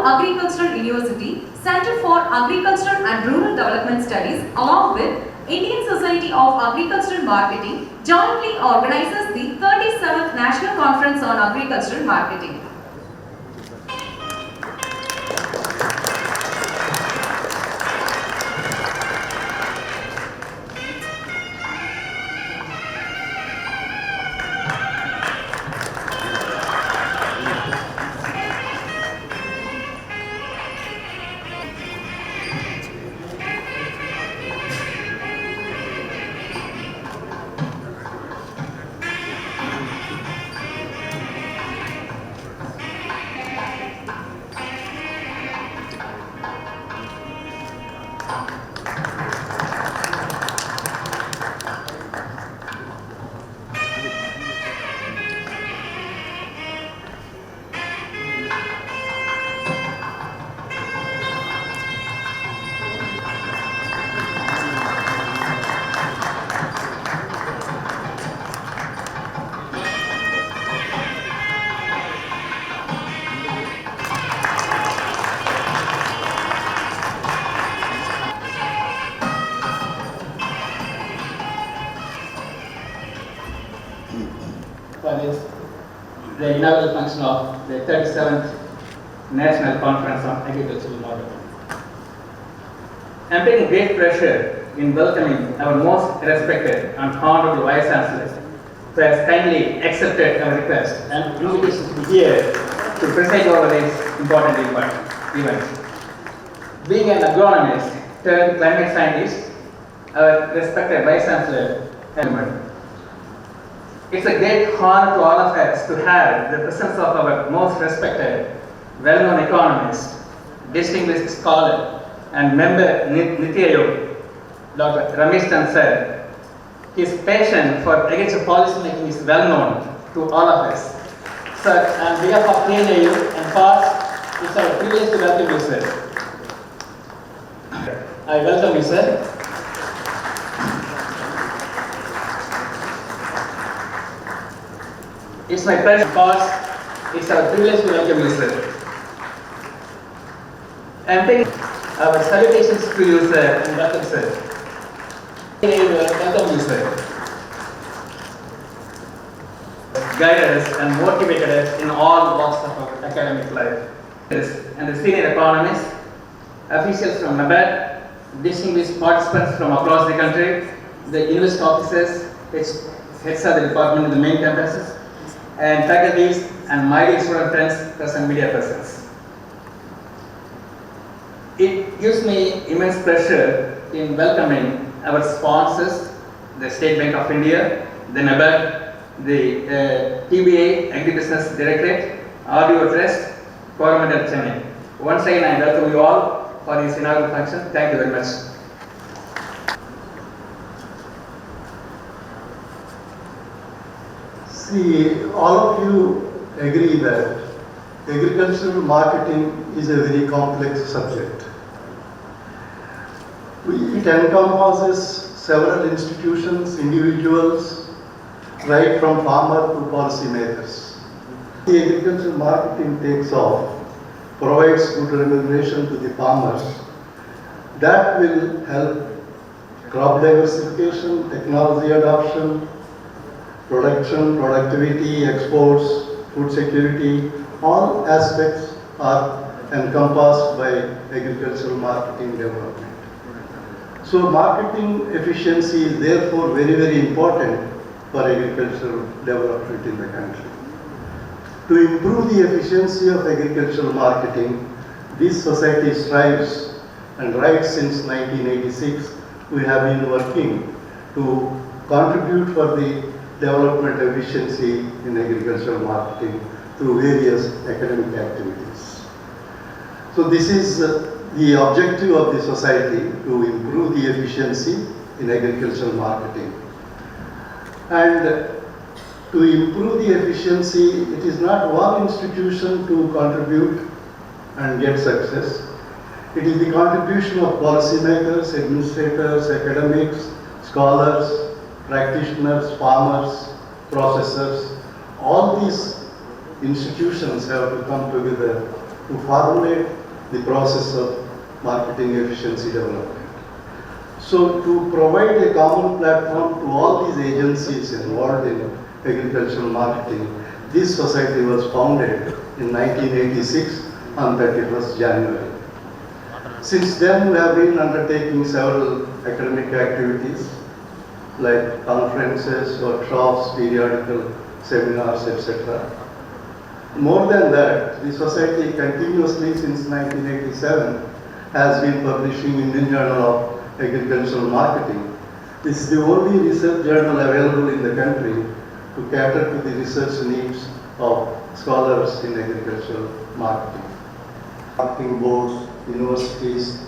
Agricultural University, Center for Agricultural and Rural Development Studies, along with Indian Society of Agricultural Marketing, jointly organizes the 37th National Conference on Agricultural Marketing. For this, the inaugural function of the 37th National Conference on Agricultural Marketing. I am taking great pleasure in welcoming our most respected and honorable Vice Chancellor, who has kindly accepted our request and invitation to be here to preside over this important event. Being an agronomist turned climate scientist, our respected Vice Chancellor, it's a great honor to all of us to have the presence of our most respected, well-known economist, distinguished scholar, and member TNAU, Dr. Ramesh sir. His passion for agriculture policy making is well known to all of us. Sir, on behalf of TNAU and FAST, it's our privilege to welcome you, sir. I welcome you, sir. It's my pleasure because it's our privilege to welcome you, sir. I am taking our salutations to you, sir, and welcome, sir. Welcome you, sir. Guided us and motivated us in all walks of our academic life. And the senior economists, officials from NABARD, distinguished participants from across the country, the university officers, heads of the department in the main campuses, and faculties and my dear student friends, press and media persons. It gives me immense pleasure in welcoming our sponsors, the State Bank of India, the NABARD, the TBA Agribusiness Directorate, RDO Trust, Coromandel Chennai. Once again, I welcome you all for this inaugural function. Thank you very much. See, all of you agree that agricultural marketing is a very complex subject. It encompasses several institutions, individuals, right from farmer to policymakers. The agricultural marketing takes off, provides good remuneration to the farmers. That will help crop diversification, technology adoption, production, productivity, exports, food security, all aspects are encompassed by agricultural marketing development. So marketing efficiency is therefore very, very important for agricultural development in the country. To improve the efficiency of agricultural marketing, this society strives, and right since 1986, we have been working to contribute for the development efficiency in agricultural marketing through various academic activities. So this is the objective of the society, to improve the efficiency in agricultural marketing. And to improve the efficiency, it is not one institution to contribute and get success. It is the contribution of policymakers, administrators, academics, scholars, practitioners, farmers, processors. All these institutions have to come together to formulate the process of marketing efficiency development. So to provide a common platform to all these agencies involved in agricultural marketing, this society was founded in 1986 on 31st January. Since then, we have been undertaking several academic activities like conferences, workshops, periodical seminars, etc. More than that, the society continuously since 1987 has been publishing Indian Journal of Agricultural Marketing. This is the only research journal available in the country to cater to the research needs of scholars in agricultural marketing. Marketing boards, universities,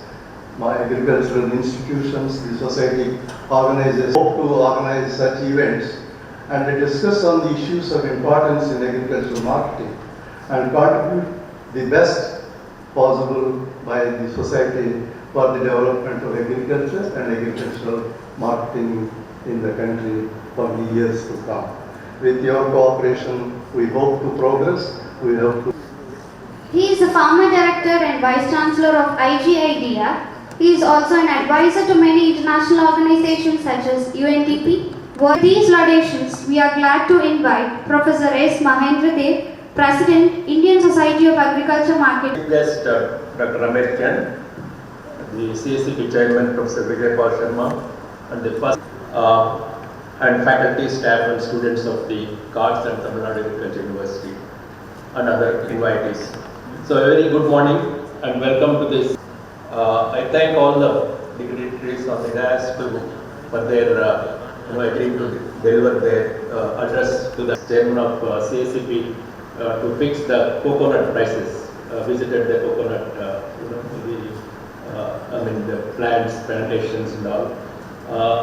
agricultural institutions, the society organizes, hope to organize such events and discuss on the issues of importance in agricultural marketing and contribute the best possible by the society for the development of agriculture and agricultural marketing in the country for the years to come. With your cooperation, we hope to progress. We hope to. He is the Farmer Director and Vice Chancellor of IGIDR. He is also an advisor to many international organizations such as UNDP. With these laudations, we are glad to invite Professor S. Mahendra Dev, President, Indian Society of Agriculture Marketing. Guest Dr. Ramesh Chan, the CSCP Chairman Professor Vijay Paul Sharma, and the first and faculty, staff and students of the Cards and Tamil Nadu Agriculture University and other invitees. So a very good morning and welcome to this. I thank all the dignitaries on the dais for their agreeing to deliver their address to the Chairman of CSCP to fix the coconut prices. Visited the coconut, the plants, plantations and all.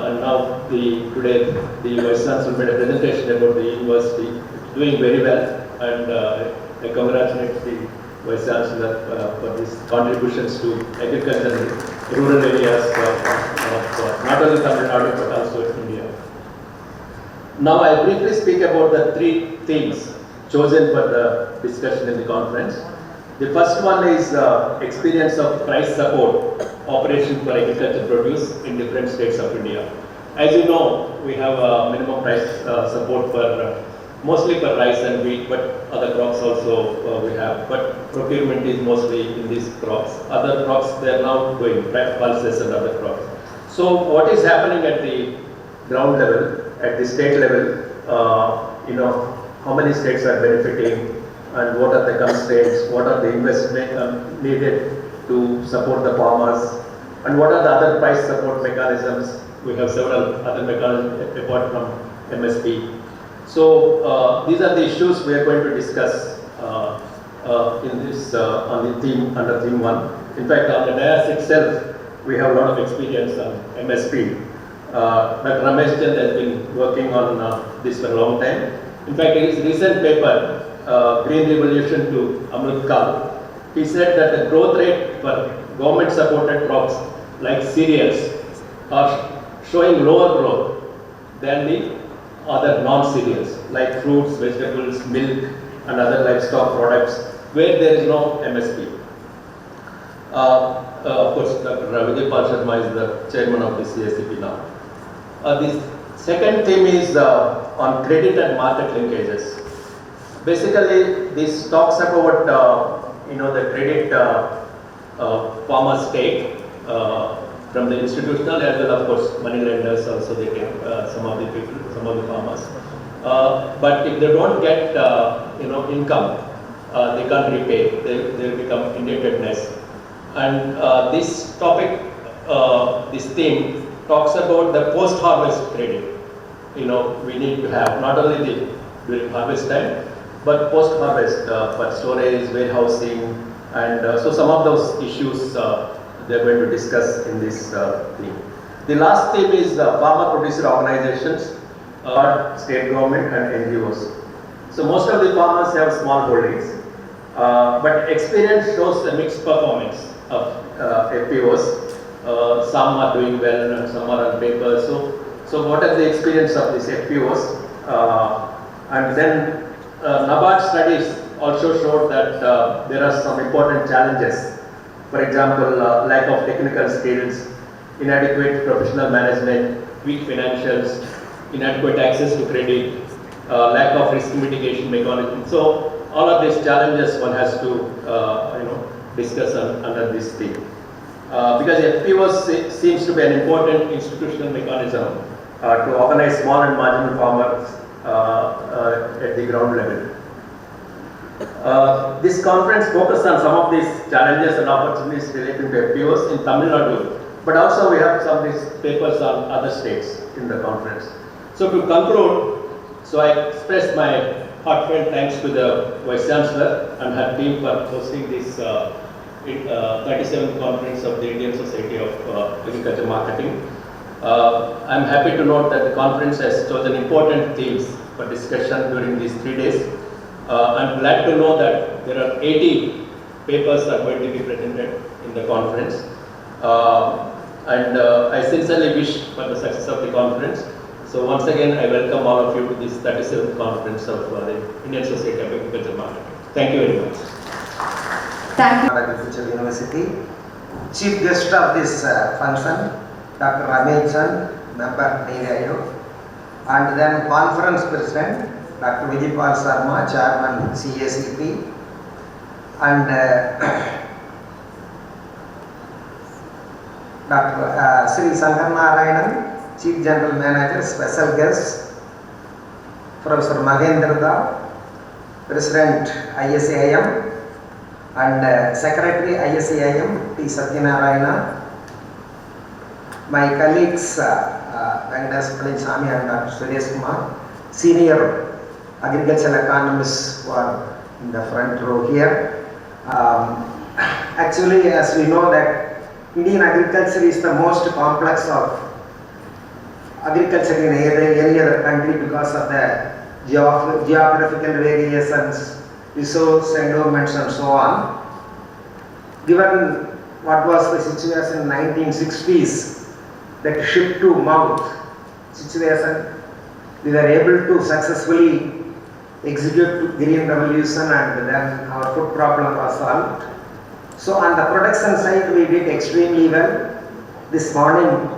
And now today the Vice Chancellor made a presentation about the university. It's doing very well, and I congratulate the Vice Chancellor for his contributions to agriculture and rural areas of not only Tamil Nadu but also India. Now I briefly speak about the three themes chosen for the discussion in the conference. The first one is experience of price support operation for agricultural produce in different states of India. As you know, we have a minimum price support for mostly for rice and wheat, but other crops also we have. But procurement is mostly in these crops. Other crops they are now doing pulses and other crops. So what is happening at the ground level, at the state level? How many states are benefiting, and what are the constraints? What are the investment needed to support the farmers, and what are the other price support mechanisms? We have several other mechanisms apart from MSP. So these are the issues we are going to discuss in this on the theme under theme 1. In fact, on the dais itself, we have a lot of experience on MSP. Dr. Ramesh Chan has been working on this for a long time. In fact, in his recent paper, Green Revolution to Amrit Kal, he said that the growth rate for government-supported crops like cereals are showing lower growth than the other non-cereals like fruits, vegetables, milk and other livestock products where there is no MSP. Of course, Dr. Vijay Paul Sharma is the chairman of the CSCP now. The second theme is on credit and market linkages. Basically, this talks about the credit farmers take from the institutional as well, of course, money lenders also they take some of the people, some of the farmers. But if they don't get income, they can't repay. They become indebtedness. And this topic, this theme talks about the post-harvest credit. We need to have not only during harvest time, but post-harvest for storage, warehousing, and so some of those issues they're going to discuss in this theme. The last theme is farmer-producer organizations, state government and NGOs. So most of the farmers have small holdings, but experience shows a mixed performance of FPOs. Some are doing well and some are on paper. So what is the experience of these FPOs? And then NABARD studies also showed that there are some important challenges. For example, lack of technical skills, inadequate professional management, weak financials, inadequate access to credit, lack of risk mitigation mechanism. So all of these challenges one has to discuss under this theme. Because FPOs seems to be an important institutional mechanism to organize small and marginal farmers at the ground level. This conference focused on some of these challenges and opportunities relating to FPOs in Tamil Nadu, but also we have some of these papers on other states in the conference. So to conclude, I express my heartfelt thanks to the Vice Chancellor and her team for hosting this 37th conference of the Indian Society of Agriculture Marketing. I'm happy to note that the conference has chosen important themes for discussion during these 3 days. I'm glad to know that there are 80 papers that are going to be presented in the conference. I sincerely wish for the success of the conference. So once again, I welcome all of you to this 37th conference of the Indian Society of Agriculture Marketing. Thank you very much. Thank you. Agricultural University. Chief guest of this function, Dr. Ramechan, member TNAU, and then conference president, Dr. Vijaypal Sharma, chairman CACP, and Dr. Sri Sankar Narayanan, Chief General Manager, special guest, Professor Mahendra Da, President ISAIM, and Secretary ISAIM, T. Satyanarayana, my colleagues Venkatesh Palaniswamy and Dr. Suresh Kumar, senior agricultural economists who are in the front row here. Actually, as we know that Indian agriculture is the most complex of agriculture in any other country because of the geographical variations, resource endowments and so on. Given what was the situation in 1960s, that ship to mouth situation, we were able to successfully execute green revolution and then our food problem was solved. So on the production side we did extremely well. This morning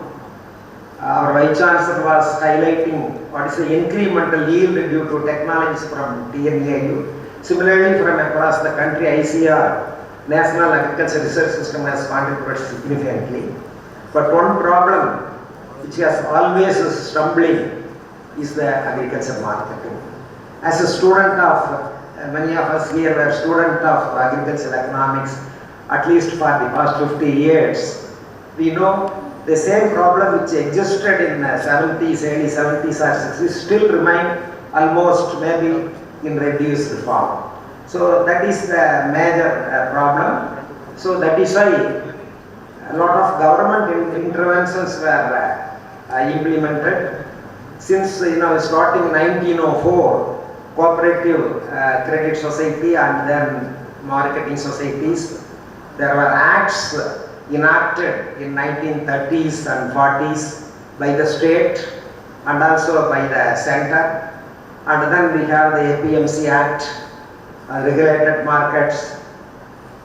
our Vice Chancellor was highlighting what is the incremental yield due to technologies from TNAU. Similarly, from across the country, ICR, National Agriculture Research System, has contributed significantly. But one problem which has always stumbling is the agriculture marketing. As a student of, many of us here were students of agricultural economics, at least for the past 50 years, we know the same problem which existed in 70s, early 70s or 60s still remain almost maybe in reduced form. So that is the major problem. So that is why a lot of government interventions were implemented. Since starting 1904, cooperative credit society and then marketing societies, there were acts enacted in 1930s and 40s by the state and also by the center. And then we have the APMC Act, regulated markets.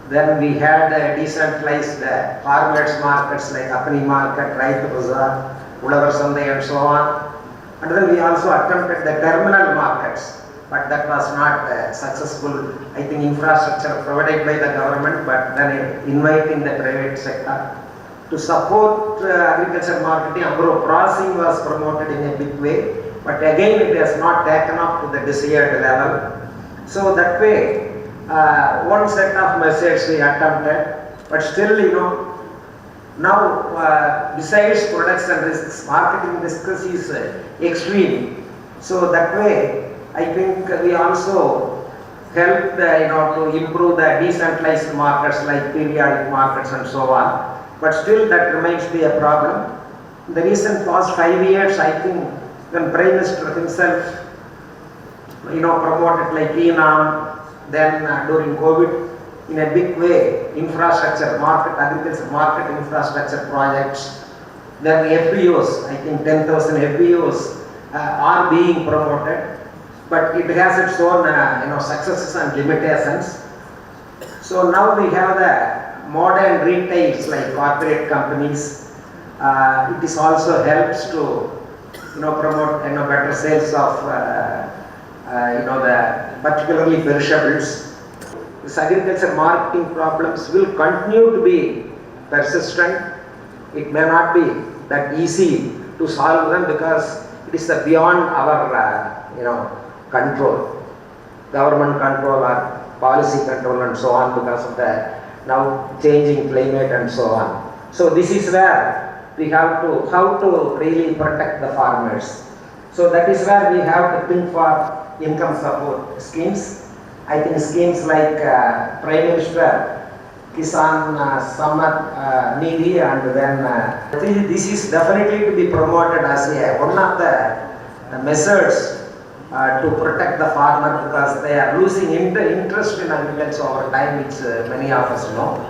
Then we had decentralized farmers markets like Apni Market, Raitu Bazaar, Ulavar Sandai and so on. And then we also attempted the terminal markets, but that was not successful. I think infrastructure provided by the government, but then inviting the private sector to support agriculture marketing. Agro processing was promoted in a big way, but again it has not taken up to the desired level. So that way, one set of measures we attempted, but still, now besides production risks, marketing risks is extreme. So that way, I think we also helped to improve the decentralized markets like periodic markets and so on. But still that remains to be a problem. In the recent past 5 years, I think when Prime Minister himself promoted like TNAU, then during COVID, in a big way, infrastructure, agriculture market infrastructure projects, then FPOs, I think 10,000 FPOs are being promoted. but it has its own successes and limitations. So now we have the modern retails like corporate companies. It is also helps to promote better sales of the particularly perishables. This agriculture marketing problems will continue to be persistent. It may not be that easy to solve them because it is beyond our control, government control or policy control and so on, because of the now changing climate and so on. So this is where we have to how to really protect the farmers. So that is where we have to think for income support schemes. I think schemes like Prime Minister Kisan Sammat Nidhi, and then this is definitely to be promoted as one of the methods to protect the farmer, because they are losing interest in agriculture over time, which many of us know.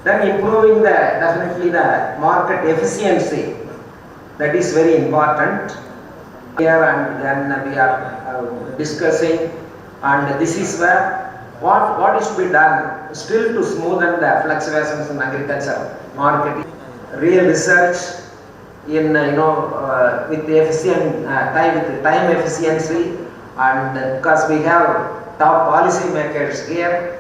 Then improving definitely the market efficiency, that is very important. Here and then we are discussing, and this is where what is to be done still to smoothen the fluctuations in agriculture marketing. Real research in with the efficient time efficiency, and because we have top policy makers here,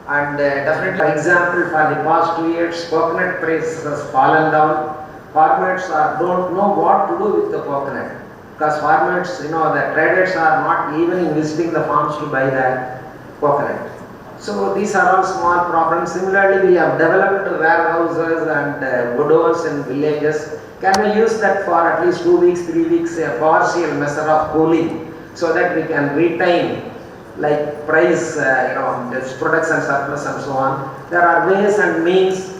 and definitely, for example, for the past 2 years coconut prices has fallen down. Farmers don't know what to do with the coconut, because farmers, the traders are not even visiting the farms to buy the coconut. So these are all small problems. Similarly, we have developed warehouses and godows in villages. Can we use that for at least 2 weeks, 3 weeks, a partial measure of cooling, so that we can retain like price, products and surplus and so on. There are ways and means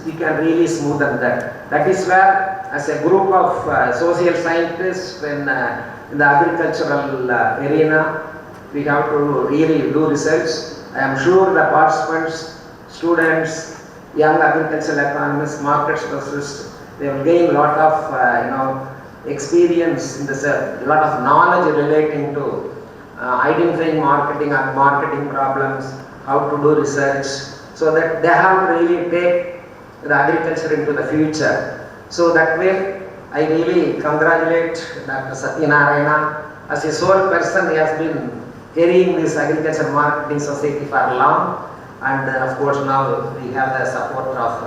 we can really smoothen that. That is where, as a group of social scientists in the agricultural arena, we have to really do research. I am sure the participants, students, young agricultural economists, market specialists, they will gain a lot of experience in this, a lot of knowledge relating to identifying marketing and marketing problems, how to do research, so that they have to really take the agriculture into the future. So that way, I really congratulate Dr. Satyanarayana. As a sole person, he has been carrying this agriculture marketing society for long, and of course now we have the support of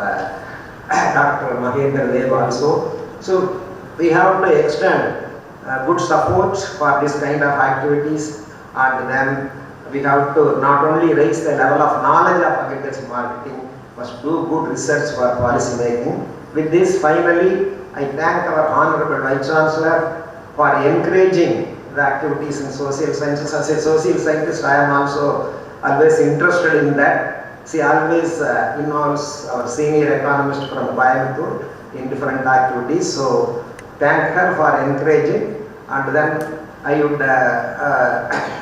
Dr. Mahendra Dev also. So we have to extend good support for this kind of activities, and then we have to not only raise the level of knowledge of agriculture marketing, but do good research for policy making. With this, finally, I thank our Honorable Vice Chancellor for encouraging the activities in social sciences. As a social scientist, I am also always interested in that. She always involves our senior economist from Coimbatore in different activities. So thank her for encouraging, and then I would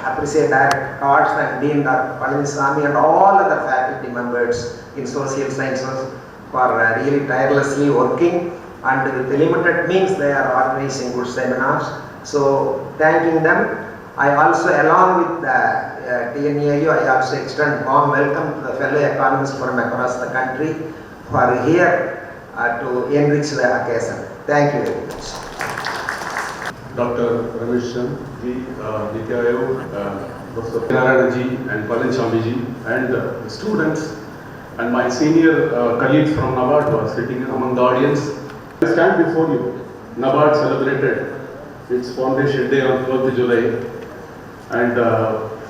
appreciate Director Cards and Dean Dr. Palaniswamy and all other faculty members in social sciences for really tirelessly working, and with limited means they are organizing good seminars. So thanking them. I also, along with the TNAU, I also extend warm welcome to the fellow economists from across the country who are here to enrich the occasion. Thank you very much. Dr. Ramesh ji, Niti Aayog, Professor Narayana ji and Palaniswamy ji, and the students and my senior colleagues from NABARD who are sitting among the audience. I stand before you. NABARD celebrated its foundation day on 12th July, and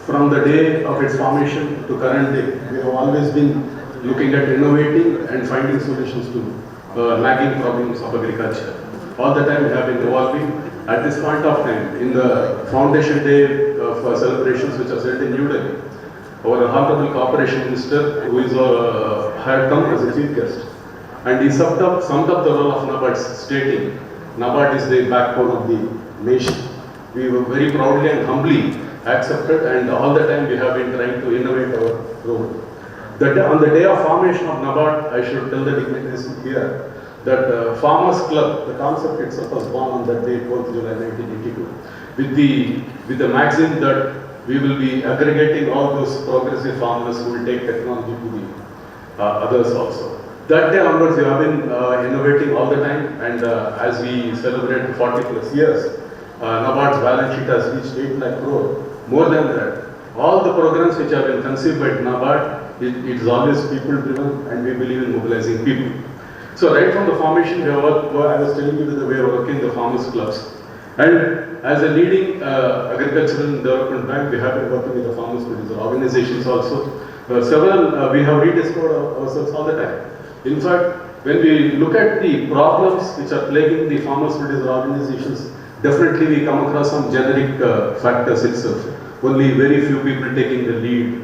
from the day of its formation to current day, we have always been looking at innovating and finding solutions to nagging problems of agriculture. All the time we have been evolving. At this point of time, in the foundation day of celebrations which are held in New Delhi, our Honorable Corporation Minister, who is had come as a chief guest, and he summed up the role of NABARD, stating, NABARD is the backbone of the nation. We were very proudly and humbly accepted, and all the time we have been trying to innovate our role. On the day of formation of NABARD, I should tell the dignitaries here that Farmers Club, the concept itself was born on that day, 12th July 1982, with the maxim that we will be aggregating all those progressive farmers who will take technology to the others also. That day onwards, we have been innovating all the time, and as we celebrate 40 plus years, NABARD's balance sheet has reached 8 lakh crore. More than that, all the programs which have been conceived by NABARD, it is always people driven, and we believe in mobilizing people. So right from the formation, I was telling you that we are working the farmers clubs. And as a leading agricultural development bank, we have been working with the farmers producer organizations also. We have rediscovered ourselves all the time. In fact, when we look at the problems which are plaguing the farmers producer organizations, definitely we come across some generic factors itself. Only very few people taking the lead.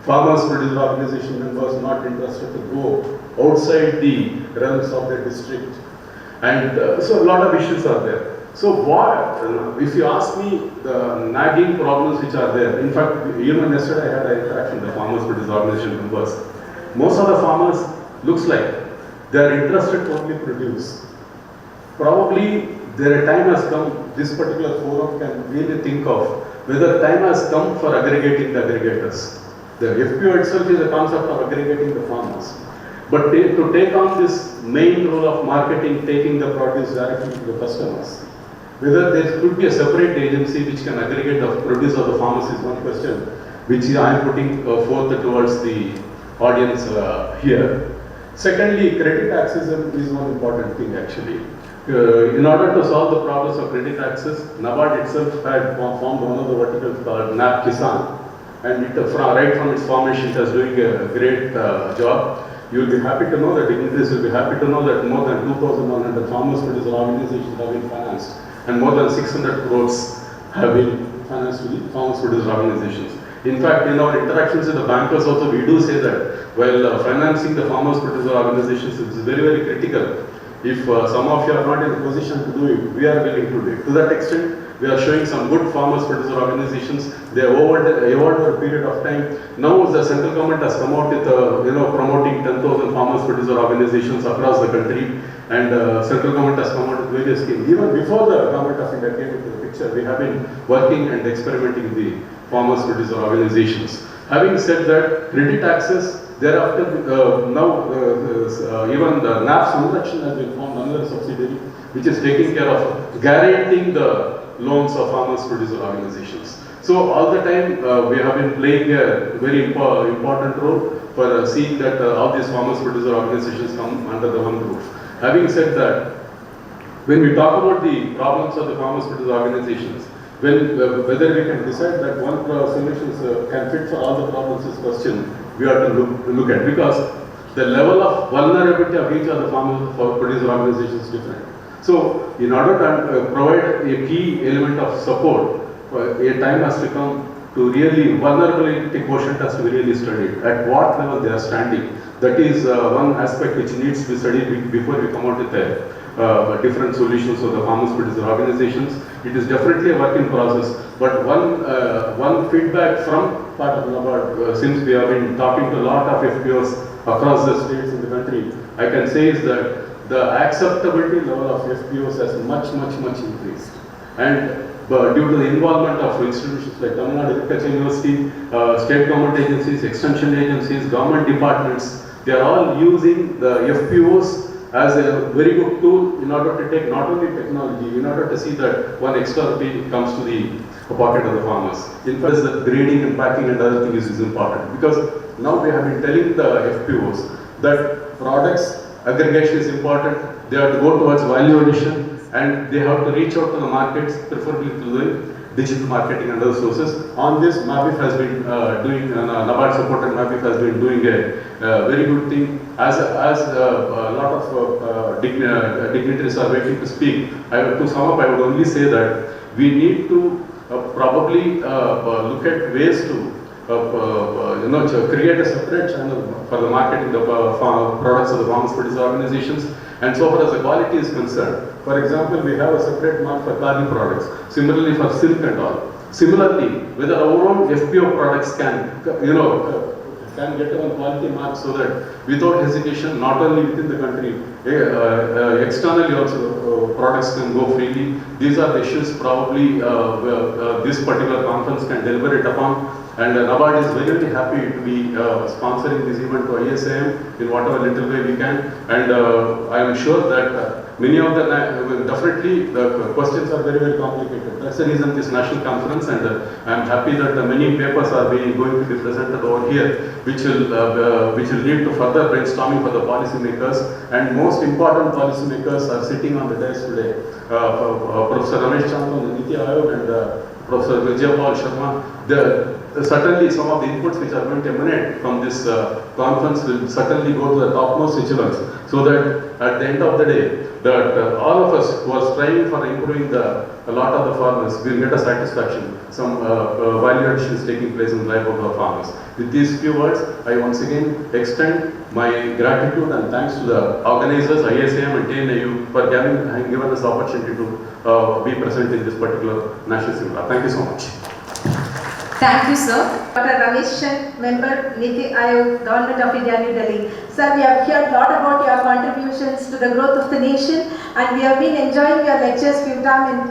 Farmers producer organization members not interested to go outside the realms of their district. And so a lot of issues are there. So if you ask me the nagging problems which are there, in fact, even yesterday I had an interaction with the farmers producer organization members. Most of the farmers looks like they are interested to only produce. Probably their time has come, this particular forum can really think of whether time has come for aggregating the aggregators. The FPO itself is a concept of aggregating the farmers. But to take on this main role of marketing, taking the produce directly to the customers, whether there could be a separate agency which can aggregate the produce of the farmers is one question, which I am putting forth towards the audience here. Secondly, credit access is one important thing actually. In order to solve the problems of credit access, NABARD itself had formed one of the verticals called NAB Kisan, and right from its formation it is doing a great job. You will be happy to know that dignitaries will be happy to know that more than 2,100 farmers producer organizations have been financed, and more than 600 crores have been financed to the farmers producer organizations. In fact, in our interactions with the bankers also, we do say that while financing the farmers producer organizations is very, very critical. If some of you are not in a position to do it, we are willing to do it. To that extent, we are showing some good farmers producer organizations. They have evolved over a period of time. Now the central government has come out with promoting 10,000 farmers producer organizations across the country, and central government has come out with various schemes. Even before the government of India came into the picture, we have been working and experimenting with the farmers producer organizations. Having said that, credit access, thereafter, even the NAB Sanrakshan has been formed, another subsidiary, which is taking care of guaranteeing the loans of farmers producer organizations. So all the time we have been playing a very important role for seeing that all these farmers producer organizations come under the one roof. Having said that, when we talk about the problems of the farmers producer organizations, whether we can decide that one solution can fit for all the problems is question we have to look at, because the level of vulnerability of each of the farmer producer organizations is different. So in order to provide a key element of support, a time has to come to really vulnerability quotient has to be really studied. At what level they are standing. That is one aspect which needs to be studied before we come out with different solutions for the farmers producer organizations. It is definitely a work in process. But one feedback from part of NABARD, since we have been talking to a lot of FPOs across the states in the country, I can say is that the acceptability level of FPOs has much increased. And due to the involvement of institutions like Tamil Nadu Agriculture University, state government agencies, extension agencies, government departments, they are all using the FPOs as a very good tool in order to take not only technology, in order to see that one extra rupee comes to the pocket of the farmers. In fact, the grading and packing and other things is important, because now we have been telling the FPOs that products aggregation is important, they have to go towards value addition, and they have to reach out to the markets, preferably through the digital marketing and other sources. On this, MABIF has been doing, NABARD supported MABIF has been doing a very good thing. As a lot of dignitaries are waiting to speak, to sum up, I would only say that we need to probably look at ways to create a separate channel for the marketing of products of the farmers producer organizations. And so far as the quality is concerned, for example, we have a separate mark for carni products, similarly for silk and all. Similarly, whether our own FPO products can, can get one quality mark so that without hesitation, not only within the country, externally also products can go freely. These are the issues probably this particular conference can deliberate upon. And NABARD is very, very happy to be sponsoring this event to ISAM in whatever little way we can. And I am sure that many of the, definitely the questions are very, very complicated. That's the reason this national conference, and I am happy that many papers are going to be presented over here, which will lead to further brainstorming for the policymakers. And most important policymakers are sitting on the desk today. Professor Ramesh Chandra from the TNAU and Professor Vijayapal Sharma. Certainly some of the inputs which are going to emanate from this conference will certainly go to the topmost echelons, so that at the end of the day, that all of us who are striving for improving a lot of the farmers will get a satisfaction. Some value addition is taking place in the life of the farmers. With these few words, I once again extend my gratitude and thanks to the organizers, ISAM and TNAU, for having given us the opportunity to be present in this particular national seminar. Thank you so much. Thank you, sir. Dr. Ramesh Chandra, member, NITI Aayog, Government of India, New Delhi. Sir, we have heard a lot about your contributions to the growth of the nation, and we have been enjoying your lectures few times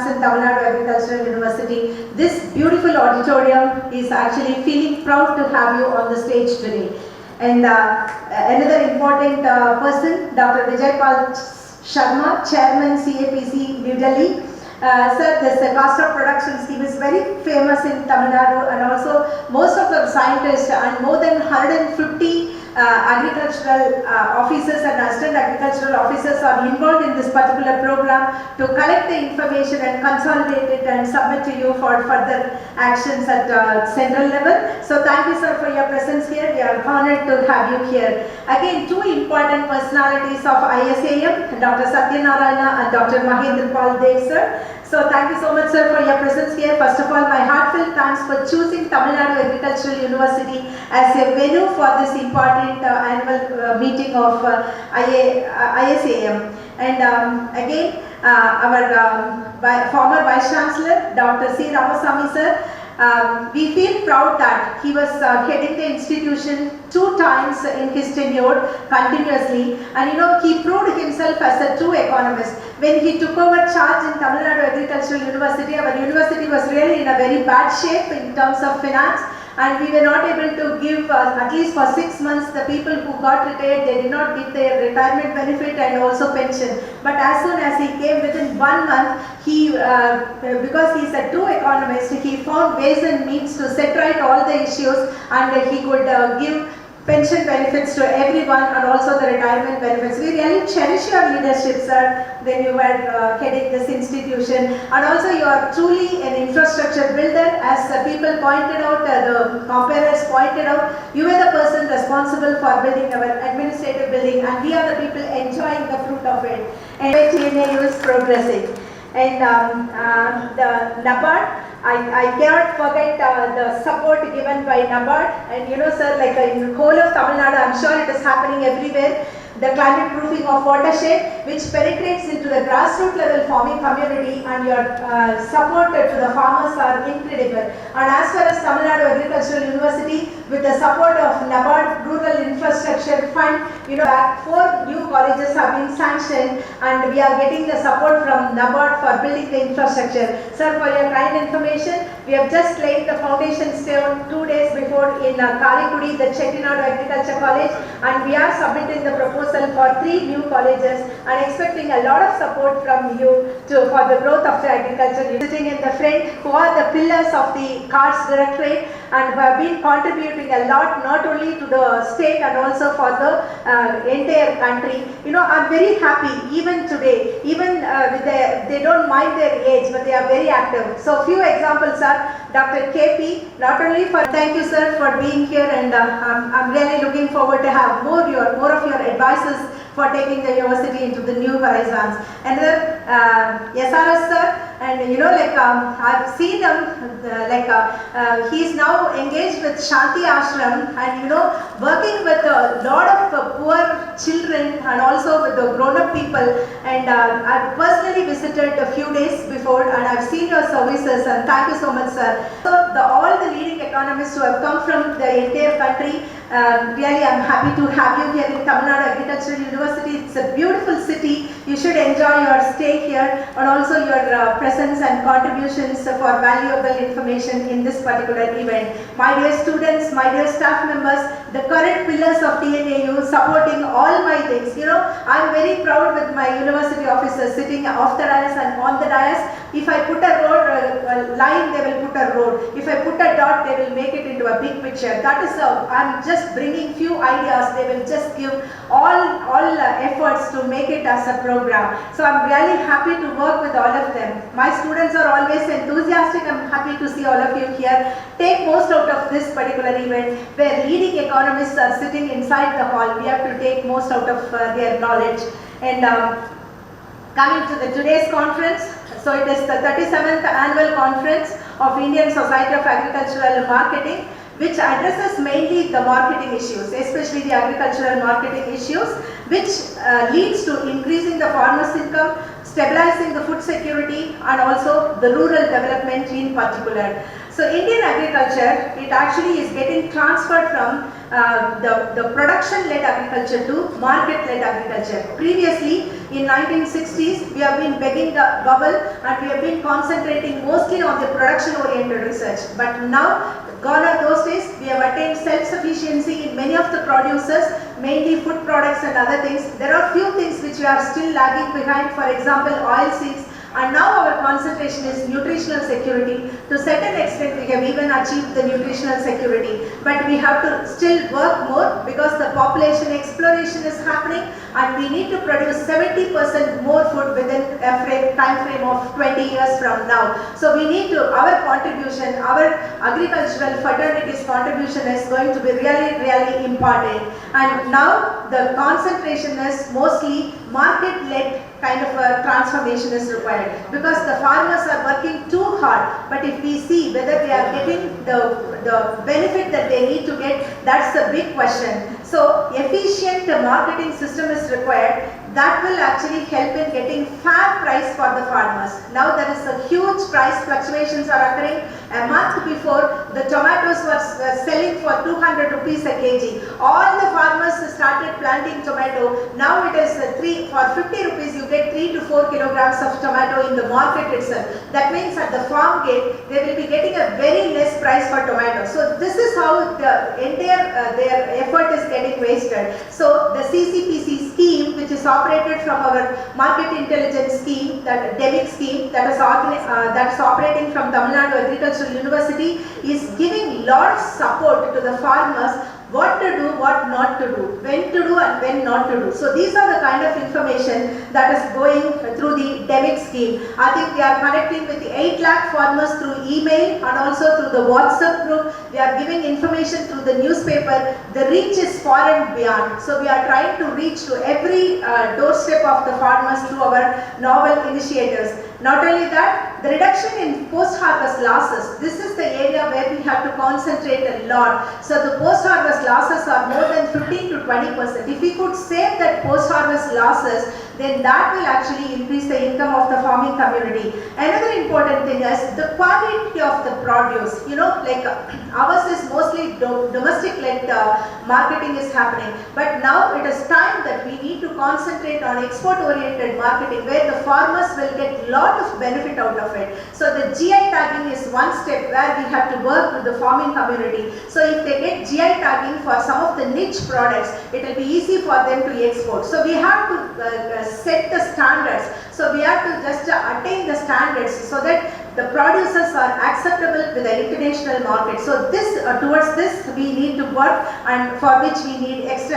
in Tamil Nadu Agricultural University. This beautiful auditorium is actually feeling proud to have you on the stage today. And another important person, Dr. Vijayapal Sharma, Chairman, CAPC, New Delhi. Sir, this cost of production scheme is very famous in Tamil Nadu, and also most of the scientists and more than 150 agricultural officers and assistant agricultural officers are involved in this particular program to collect the information and consolidate it and submit to you for further actions at central level. So thank you, sir, for your presence here. We are honored to have you here. Again, two important personalities of ISAM, Dr. Satyanarayana and Dr. Mahendra Pal Dev, sir. So thank you so much, sir, for your presence here. First of all, my heartfelt thanks for choosing Tamil Nadu Agricultural University as a venue for this important annual meeting of ISAM. And again, our former Vice Chancellor, Dr. C. Ramasamy, sir, we feel proud that he was heading the institution 2 times in his tenure continuously, and he proved himself as a true economist. When he took over charge in Tamil Nadu Agricultural University, our university was really in a very bad shape in terms of finance, and we were not able to give, at least for 6 months, the people who got retired, they did not get their retirement benefit and also pension. But as soon as he came, within 1 month, he, because he is a true economist, he found ways and means to set right all the issues, and he could give pension benefits to everyone and also the retirement benefits. We really cherish your leadership, sir, when you were heading this institution, and also you are truly an infrastructure builder. As people pointed out, the comparers pointed out, you were the person responsible for building our administrative building, and we are the people enjoying the fruit of it. And TNAU is progressing. And the NABARD, I cannot forget the support given by NABARD, and sir, like in the whole of Tamil Nadu, I'm sure it is happening everywhere. The climate proofing of watershed, which penetrates into the grassroots level farming community, and your support to the farmers are incredible. And as far as Tamil Nadu Agricultural University, with the support of NABARD Rural Infrastructure Fund, 4 new colleges have been sanctioned, and we are getting the support from NABARD for building the infrastructure. Sir, for your kind information, we have just laid the foundation stone 2 days before in Karikudi, the Chettinad Agriculture College, and we are submitting the proposal for 3 new colleges and expecting a lot of support from you for the growth of the agriculture. Sitting in the front, who are the pillars of the CARS Directorate and who have been contributing a lot, not only to the state and also for the entire country. I'm very happy even today, even they don't mind their age, but they are very active. So few examples are Dr. KP, not only for, thank you, sir, for being here, and I'm really looking forward to have more of your advices for taking the university into the new horizons. Another SRS, sir, and I've seen him, he's now engaged with Shanti Ashram, and working with a lot of poor children and also with the grown-up people. And I've personally visited a few days before, and I've seen your services, and thank you so much, sir. So all the leading economists who have come from the entire country, Really, I'm happy to have you here in Tamil Nadu Agricultural University. It's a beautiful city. You should enjoy your stay here and also your presence and contributions for valuable information in this particular event. My dear students, my dear staff members, the current pillars of TNAU supporting all my things. You know, I'm very proud with my university officers sitting off the dais and on the dais. If I put a road line, they will put a road. If I put a dot, they will make it into a big picture. That is how I'm just bringing few ideas. They will just give all efforts to make it as a program. So I'm really happy to work with all of them. My students are always enthusiastic. I'm happy to see all of you here. Take most out of this particular event where leading economists are sitting inside the hall. We have to take most out of their knowledge. And coming to today's conference, so it is the 37th annual conference of Indian Society of Agricultural Marketing, which addresses mainly the marketing issues, especially the agricultural marketing issues, which leads to increasing the farmers' income, stabilizing the food security, and also the rural development in particular. So Indian agriculture, it actually is getting transferred from the production-led agriculture to market-led agriculture. Previously, in 1960s, we have been begging the bubble and we have been concentrating mostly on the production-oriented research. But now, gone are those days, we have attained self-sufficiency in many of the producers, mainly food products and other things. There are few things which we are still lagging behind, for example, oilseeds. And now our concentration is nutritional security. To a certain extent, we have even achieved the nutritional security. But we have to still work more because the population exploration is happening and we need to produce 70% more food within a time frame of 20 years from now. So we need to, our contribution, our agricultural fraternity's contribution is going to be really, really important. And now the concentration is mostly market-led kind of a transformation is required because the farmers are working too hard, but if we see whether they are getting the benefit that they need to get, that's a big question. So efficient marketing system is required that will actually help in getting fair price for the farmers. Now there is a huge price fluctuations are occurring. A month before, the tomatoes were selling for 200 rupees a kg. All the farmers started planting tomato. Now it is for 50 rupees you get 3 to 4 kilograms of tomato in the market itself. That means at the farm gate, they will be getting a very less price for tomato. So this is how the entire their effort is getting wasted. So the CCPC scheme, which is operated from our market intelligence scheme, that DEMIC scheme, that is operating from Tamil Nadu Agricultural University, is giving lot of support to the farmers what to do, what not to do, when to do and when not to do. So these are the kind of information that is going through the DEMIC scheme. I think they are connecting with the 8 lakh farmers through email and also through the WhatsApp group. They are giving information through the newspaper. The reach is far and beyond. So we are trying to reach to every doorstep of the farmers through our novel initiatives. Not only that, the reduction in post-harvest losses. This is the area where we have to concentrate a lot. So the post-harvest losses are more than 15 to 20%. If we could save that post-harvest losses, then that will actually increase the income of the farming community. Another important thing is the quality of the produce. You know, like ours is mostly domestic-led marketing is happening. But now it is time that we need to concentrate on export-oriented marketing where the farmers will get lot of benefit out of it. So the GI tagging is one step where we have to work with the farming community. So if they get GI tagging for some of the niche products, it will be easy for them to export. So we have to set the standards. So we have to just attain the standards so that the producers are acceptable with the international market. So this towards this we need to work, and for which we need extra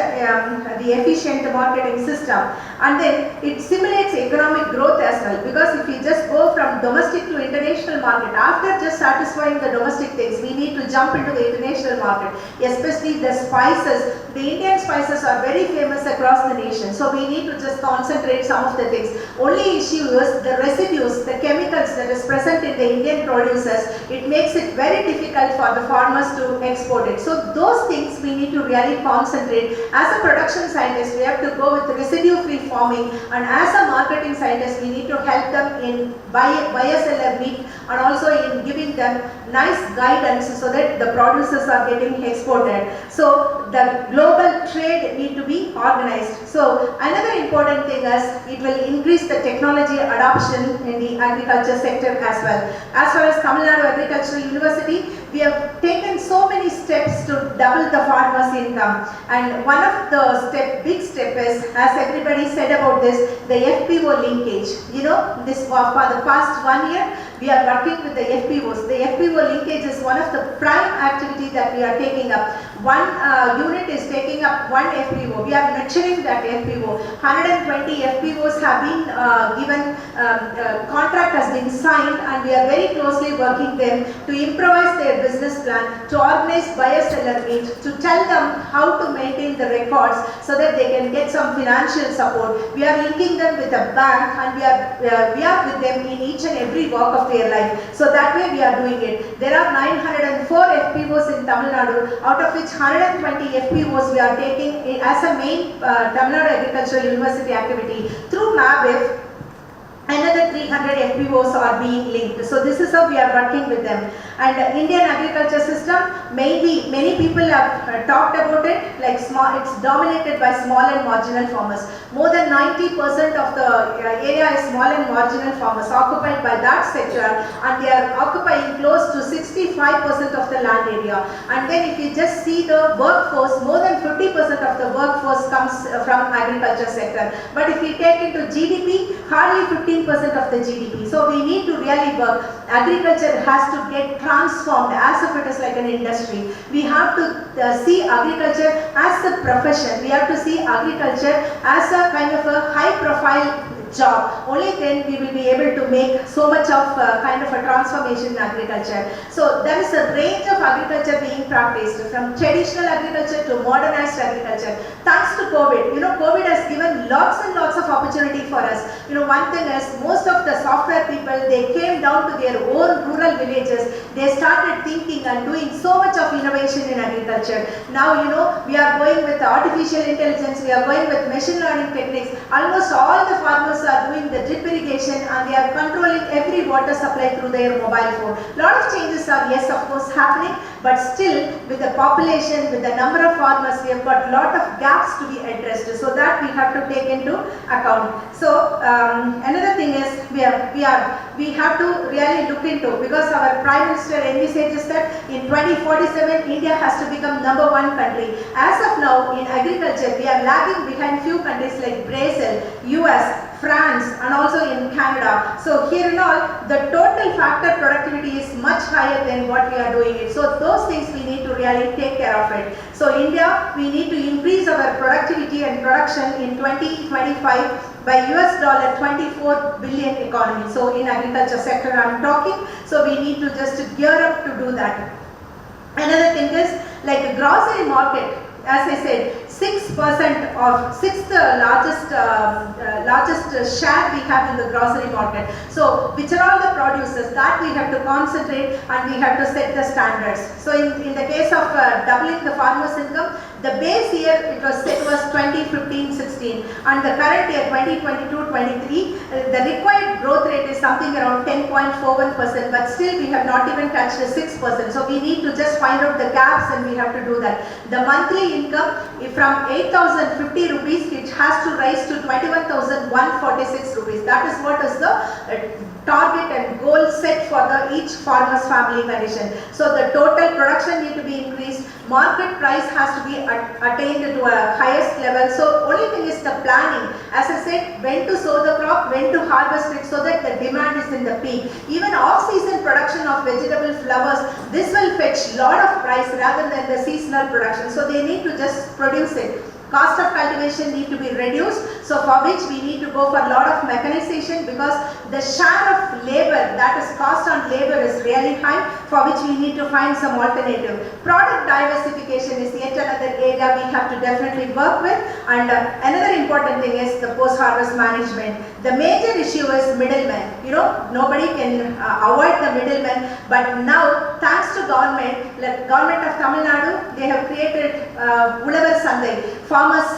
the efficient marketing system. And then it stimulates economic growth as well, because if we just go from domestic to international market, after just satisfying the domestic things, we need to jump into the international market, especially the spices. The Indian spices are very famous across the nation. So we need to just concentrate some of the things. Only issue is the residues, the chemicals that is present in the Indian producers. It makes it very difficult for the farmers to export it. So those things we need to really concentrate. As a production scientist, we have to go with residue-free farming, and as a marketing scientist, we need to help them in buyer-seller meat and also in giving them nice guidance so that the producers are getting exported. So the global trade need to be organized. So another important thing is it will increase the technology adoption in the agriculture sector as well. As far as Tamil Nadu Agricultural University, we have taken so many steps to double the farmers' income, and one of the big step is, as everybody said about this, the FPO linkage. You know, this for the past 1 year we are working with the FPOs. The FPO linkage is one of the prime activity that we are taking up. One unit is taking up one FPO. We are nurturing that FPO. 120 FPOs have been given, contract has been signed, and we are very closely working them to improvise their business plan, to organize buyer-seller meet, to tell them how to maintain the records so that they can get some financial support. We are linking them with a bank, and we are with them in each and every walk of their life. So that way we are doing it. There are 904 FPOs in Tamil Nadu, out of which 120 FPOs we are taking as a main Tamil Nadu Agricultural University activity. Through MABIF, another 300 FPOs are being linked. So this is how we are working with them. And Indian agriculture system, maybe many people have talked about it, like small, it's dominated by small and marginal farmers. More than 90% of the area is small and marginal farmers occupied by that sector, and they are occupying close to 65% of the land area. And then if you just see the workforce, more than 50% of the workforce comes from agriculture sector. But if we take into GDP, hardly 15% of the GDP. So we need to really work. Agriculture has to get transformed as if it is like an industry. We have to see agriculture as a profession. We have to see agriculture as a kind of a high profile job. Only then we will be able to make so much of kind of a transformation in agriculture. So there is a range of agriculture being practiced, from traditional agriculture to modernized agriculture. Thanks to COVID, you know, COVID has given lots and lots of opportunity for us. You know, one thing is, most of the software people, they came down to their own rural villages. They started thinking and doing so much of innovation in agriculture. Now, you know, we are going with artificial intelligence, we are going with machine learning techniques. Almost all the farmers are doing the drip irrigation, and they are controlling every water supply through their mobile phone. Lot of changes are, yes, of course, happening, but still with the population, with the number of farmers, we have got lot of gaps to be addressed. So that we have to take into account. So another thing is, we have to really look into, because our Prime Minister envisages that in 2047 India has to become #1 country. As of now, in agriculture, we are lagging behind few countries like Brazil, US, France, and also in Canada. So here in all, the total factor productivity is much higher than what we are doing it. So those things we need to really take care of it. So India, we need to increase our productivity and production in 2025 by $24 billion economy. So in agriculture sector I'm talking. So we need to just gear up to do that. Another thing is, like a grocery market, as I said, 6% of sixth largest share we have in the grocery market. So which are all the producers that we have to concentrate, and we have to set the standards. So in the case of doubling the farmers' income, the base year it was 2015-16, and the current year 2022-23, the required growth rate is something around 10.41%, but still we have not even touched the 6%. So we need to just find out the gaps, and we have to do that. The monthly income, from 8,050 rupees, it has to rise to 21,146 rupees. That is what is the target and goal set for each farmer's family condition. So the total production need to be increased, market price has to be attained to a highest level. So only thing is the planning. As I said, when to sow the crop, when to harvest it, so that the demand is in the peak. Even off-season production of vegetable flowers, this will fetch lot of price rather than the seasonal production. So they need to just produce it. Cost of cultivation need to be reduced, so for which we need to go for a lot of mechanization, because the share of labor, that is cost on labor, is really high, for which we need to find some alternative. Product diversification is yet another area we have to definitely work with, and another important thing is the post-harvest management. The major issue is middlemen. You know, nobody can avoid the middlemen, but now thanks to government, like government of Tamil Nadu, they have created Ulavar Sandai, farmers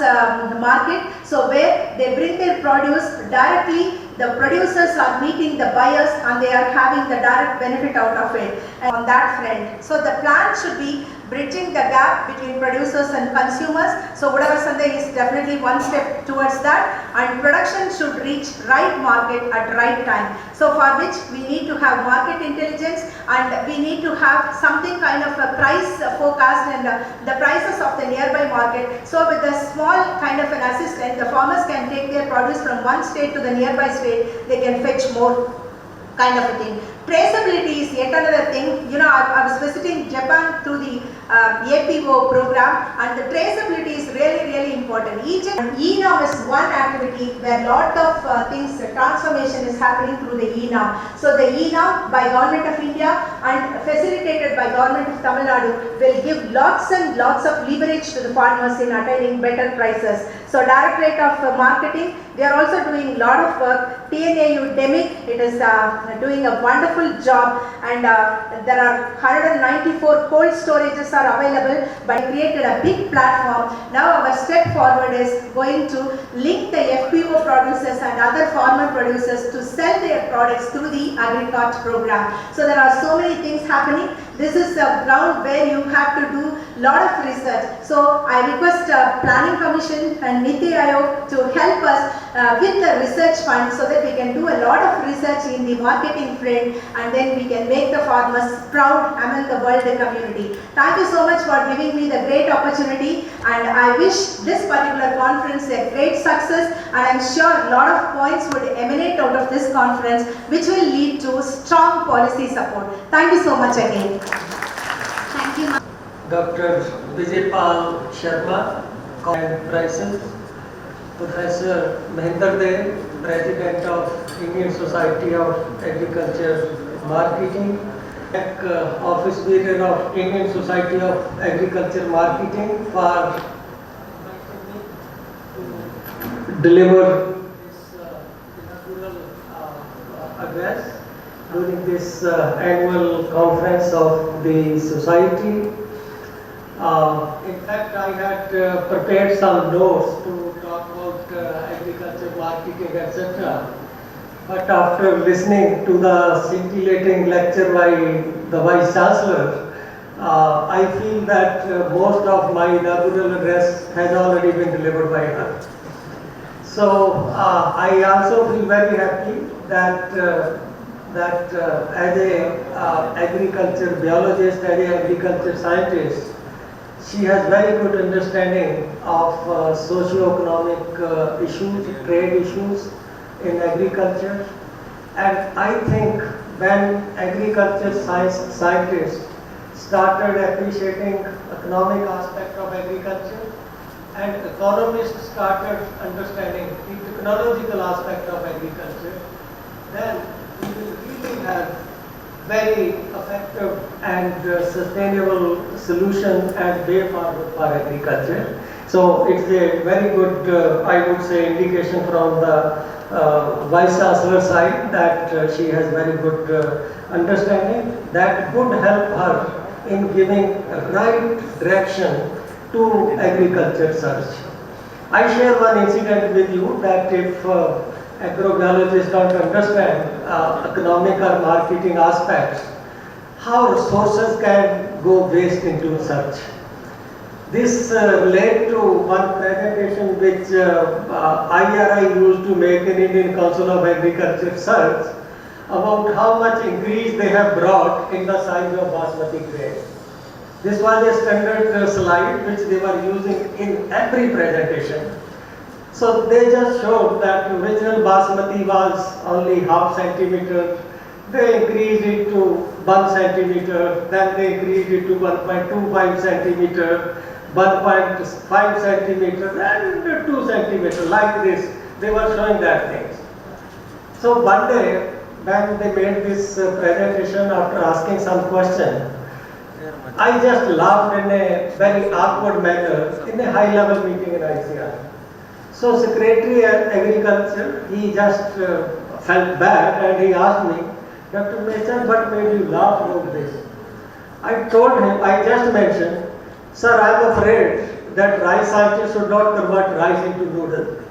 market, so where they bring their produce directly, the producers are meeting the buyers and they are having the direct benefit out of it and on that front. So the plan should be bridging the gap between producers and consumers. So Udava Sandai is definitely one step towards that, and production should reach right market at right time. So for which we need to have market intelligence and we need to have something kind of a price forecast and the prices of the nearby market. So with a small kind of an assistant, the farmers can take their produce from one state to the nearby state, they can fetch more kind of a thing. Traceability is yet another thing. You know, I was visiting Japan through the APO program, and the traceability is really important. Each and ENAM is one activity where lot of things, transformation is happening through the ENAM. So the ENAM by Government of India and facilitated by Government of Tamil Nadu will give lots and lots of leverage to the farmers in attaining better prices. So Directorate of Marketing, they are also doing a lot of work. TNAU DEMIC, it is doing a wonderful job, and there are 194 cold storages are available, but created a big platform. Now our step forward is going to link the FPO producers and other farmer producers to sell their products through the AgriCart program. So there are so many things happening. This is a ground where you have to do lot of research. So I request Planning Commission and Niti Aayog to help us with the research fund so that we can do a lot of research in the marketing front, and then we can make the farmers proud among the world community. Thank you so much for giving me the great opportunity, and I wish this particular conference a great success, and I'm sure a lot of points would emanate out of this conference which will lead to strong policy support. Thank you so much again. Thank you. Dr. Vijaypal Sharma, and Prices, Professor Mahendra Dev, President of Indian Society of Agriculture Marketing, Office Bearer of Indian Society of Agriculture Marketing for deliver this inaugural address during this annual conference of the society. In fact, I had prepared some notes to talk about agriculture, marketing, etc. But after listening to the scintillating lecture by the Vice Chancellor, I feel that most of my inaugural address has already been delivered by her. So I also feel very happy that as a agriculture biologist, as a agriculture scientist, she has very good understanding of socio-economic issues, trade issues in agriculture. And I think when agriculture scientists started appreciating economic aspect of agriculture, and economists started understanding the technological aspect of agriculture, then we will really have very effective and sustainable solution and way forward for agriculture. So it's a very good, I would say, indication from the Vice Chancellor side that she has very good understanding that could help her in giving right direction to agriculture search. I share one incident with you that if agrobiologists don't understand economic or marketing aspects, how resources can go waste into search. This led to one presentation which IRI used to make in Indian Council of Agriculture search about how much increase they have brought in the size of basmati grain. This was a standard slide which they were using in every presentation. So they just showed that original basmati was only half centimeter. They increased it to 1 centimeter, then they increased it to 1.25 centimeter, 1.5 centimeter, and 2 centimeter, like this. They were showing that things. So one day, when they made this presentation after asking some question, I just laughed in a very awkward manner in a high-level meeting in ICR. So Secretary of Agriculture, he just felt bad and he asked me, Dr. Mehchan, what made you laugh about this? I told him, I just mentioned, sir, I am afraid that rice scientists should not convert rice into noodles.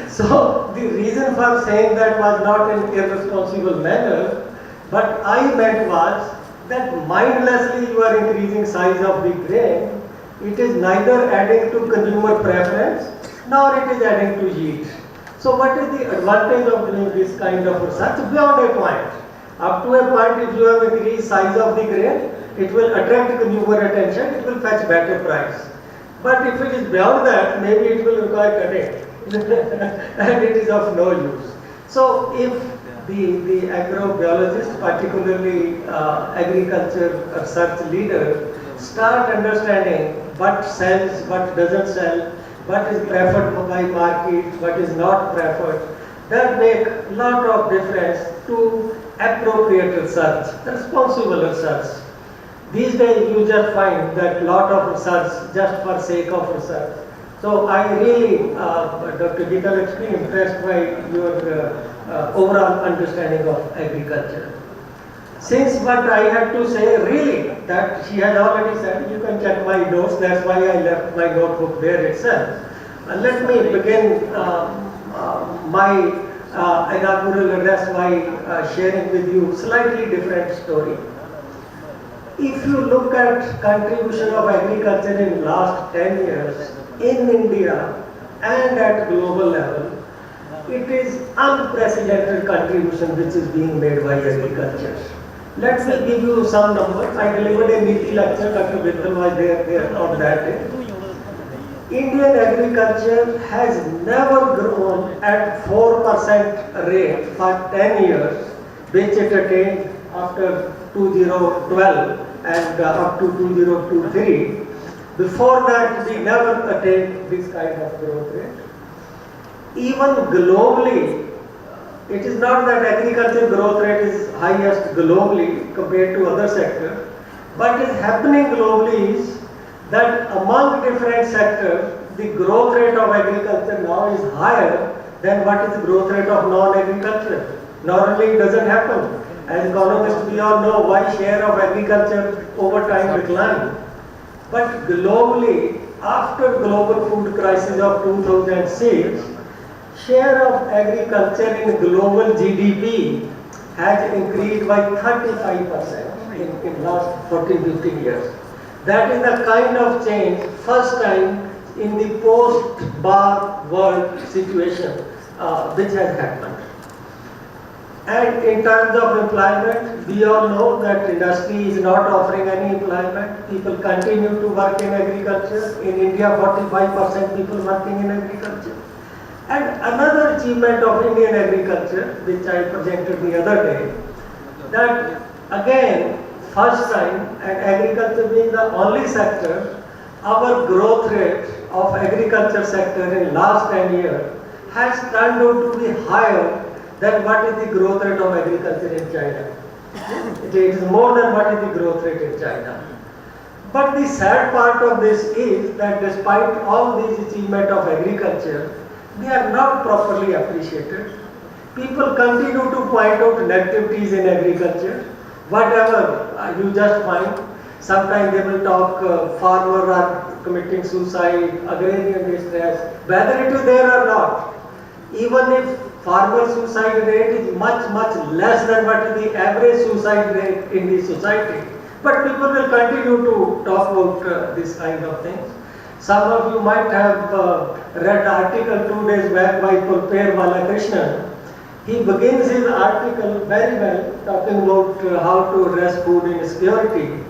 So the reason for saying that was not in irresponsible manner, but I meant was that mindlessly you are increasing size of the grain. It is neither adding to consumer preference nor it is adding to yield. So what is the advantage of doing this kind of research beyond a point? Up to a point, if you have increased size of the grain, it will attract consumer attention, it will fetch better price. But if it is beyond that, maybe it will require cutting and it is of no use. So if the agrobiologist, particularly agriculture research leader, start understanding what sells, what doesn't sell, what is preferred by market, what is not preferred, that make a lot of difference to appropriate research, responsible research. These days you just find that lot of research just for sake of research. So I really, Dr. Geeta, extremely impressed by your overall understanding of agriculture. Since what I had to say really that she has already said, you can check my notes, that's why I left my notebook there itself. Let me begin my inaugural address by sharing with you slightly different story. If you look at contribution of agriculture in last 10 years in India and at global level, it is unprecedented contribution which is being made by agriculture. Let me give you some numbers. I delivered a Niti lecture, Dr. Vittal was there on that day. Indian agriculture has never grown at 4% rate for 10 years, which it attained after 2012 and up to 2023. Before that, we never attained this kind of growth rate. Even globally, it is not that agriculture growth rate is highest globally compared to other sectors. What is happening globally is that among different sectors, the growth rate of agriculture now is higher than what is the growth rate of non-agriculture. Normally it doesn't happen. As economists, we all know why share of agriculture over time declined. But globally, after global food crisis of 2006, share of agriculture in global GDP has increased by 35% in last 14-15 years. That is the kind of change, first time in the post-war world situation which has happened. And in terms of employment, we all know that industry is not offering any employment. People continue to work in agriculture. In India, 45% people working in agriculture. And another achievement of Indian agriculture, which I presented the other day, that again, first time, and agriculture being the only sector, our growth rate of agriculture sector in last 10 years has turned out to be higher than what is the growth rate of agriculture in China. It is more than what is the growth rate in China. But the sad part of this is that despite all these achievements of agriculture, they are not properly appreciated. People continue to point out negativities in agriculture. Whatever you just find, sometimes they will talk farmers are committing suicide, agrarian distress, whether it is there or not. Even if farmer suicide rate is much less than what is the average suicide rate in the society, but people will continue to talk about this kind of things. Some of you might have read article 2 days back by Pulper Balakrishnan. He begins his article very well, talking about how to address food insecurity,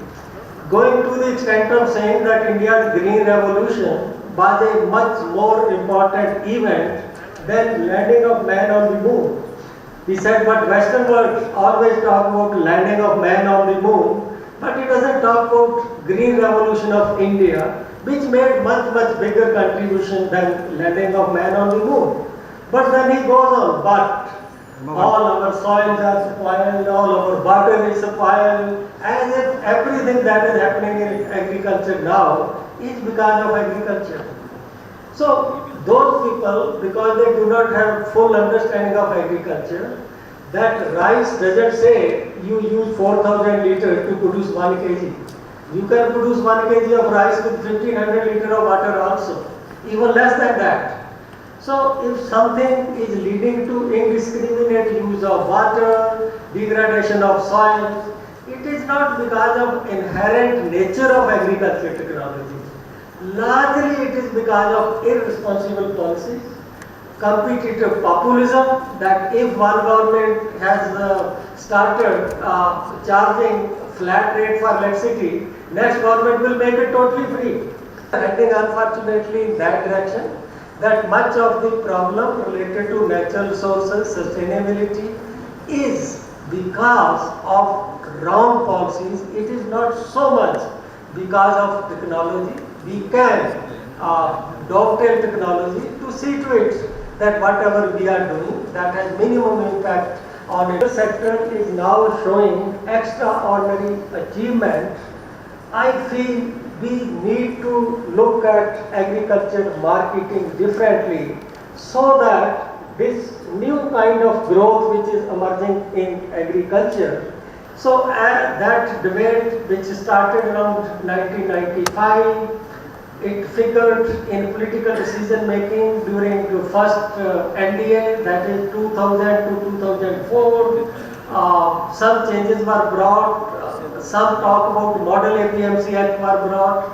going to the extent of saying that India's green revolution was a much more important event than landing of man on the moon. He said, but Western world always talk about landing of man on the moon, but it doesn't talk about green revolution of India, which made much bigger contribution than landing of man on the moon. But then he goes on, but all our soils are spoiled, all our water is spoiled, as if everything that is happening in agriculture now is because of agriculture. So those people, because they do not have full understanding of agriculture, that rice doesn't say you use 4,000 liters to produce 1 kg. You can produce 1 kg of rice with 1,500 liters of water also, even less than that. So if something is leading to indiscriminate use of water, degradation of soil, it is not because of inherent nature of agricultural technology. Largely it is because of irresponsible policies, competitive populism, that if one government has started charging flat rate for electricity, next government will make it totally free. Heading unfortunately in that direction, that much of the problem related to natural resources, sustainability is because of wrong policies. It is not so much because of technology. We can dovetail technology to see to it that whatever we are doing, that has minimum impact on it. The sector is now showing extraordinary achievement. I feel we need to look at agriculture marketing differently so that this new kind of growth which is emerging in agriculture. So that debate which started around 1995, it figured in political decision making during the first NDA, that is 2000 to 2004. Some changes were brought, some talk about Model APMC Act were brought.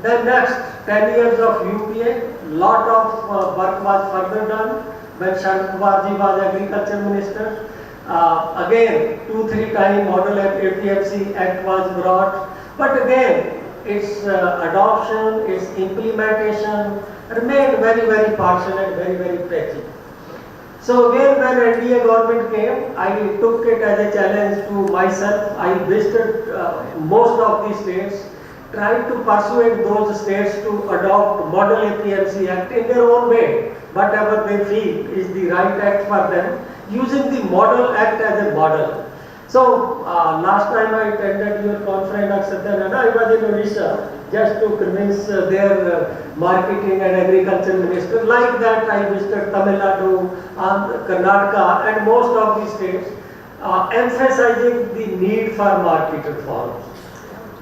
Then next 10 years of UPA, lot of work was further done when Sharad Pawarji was Agriculture Minister. Again, 2-3 times Model APMC Act was brought, but again, its adoption, its implementation remained very partial and very patchy. So again, when NDA government came, I took it as a challenge to myself. I visited most of the states, tried to persuade those states to adopt Model APMC Act in their own way, whatever they feel is the right act for them, using the Model Act as a model. So last time I attended your conference at Satyananda, I was in Odisha just to convince their marketing and agriculture minister. Like that, I visited Tamil Nadu, Karnataka, and most of the states, emphasizing the need for market reforms.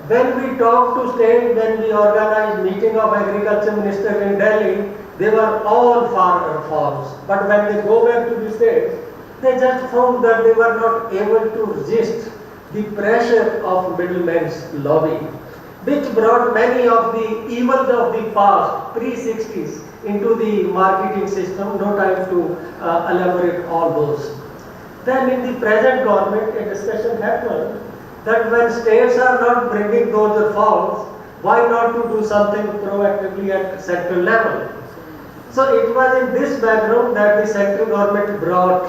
When we talk to state, when we organized meeting of agriculture minister in Delhi, they were all for reforms. But when they go back to the states, they just found that they were not able to resist the pressure of middlemen's lobby, which brought many of the evils of the past, pre-60s, into the marketing system. No time to elaborate all those. Then in the present government, a discussion happened that when states are not bringing those reforms, why not to do something proactively at central level? So it was in this background that the central government brought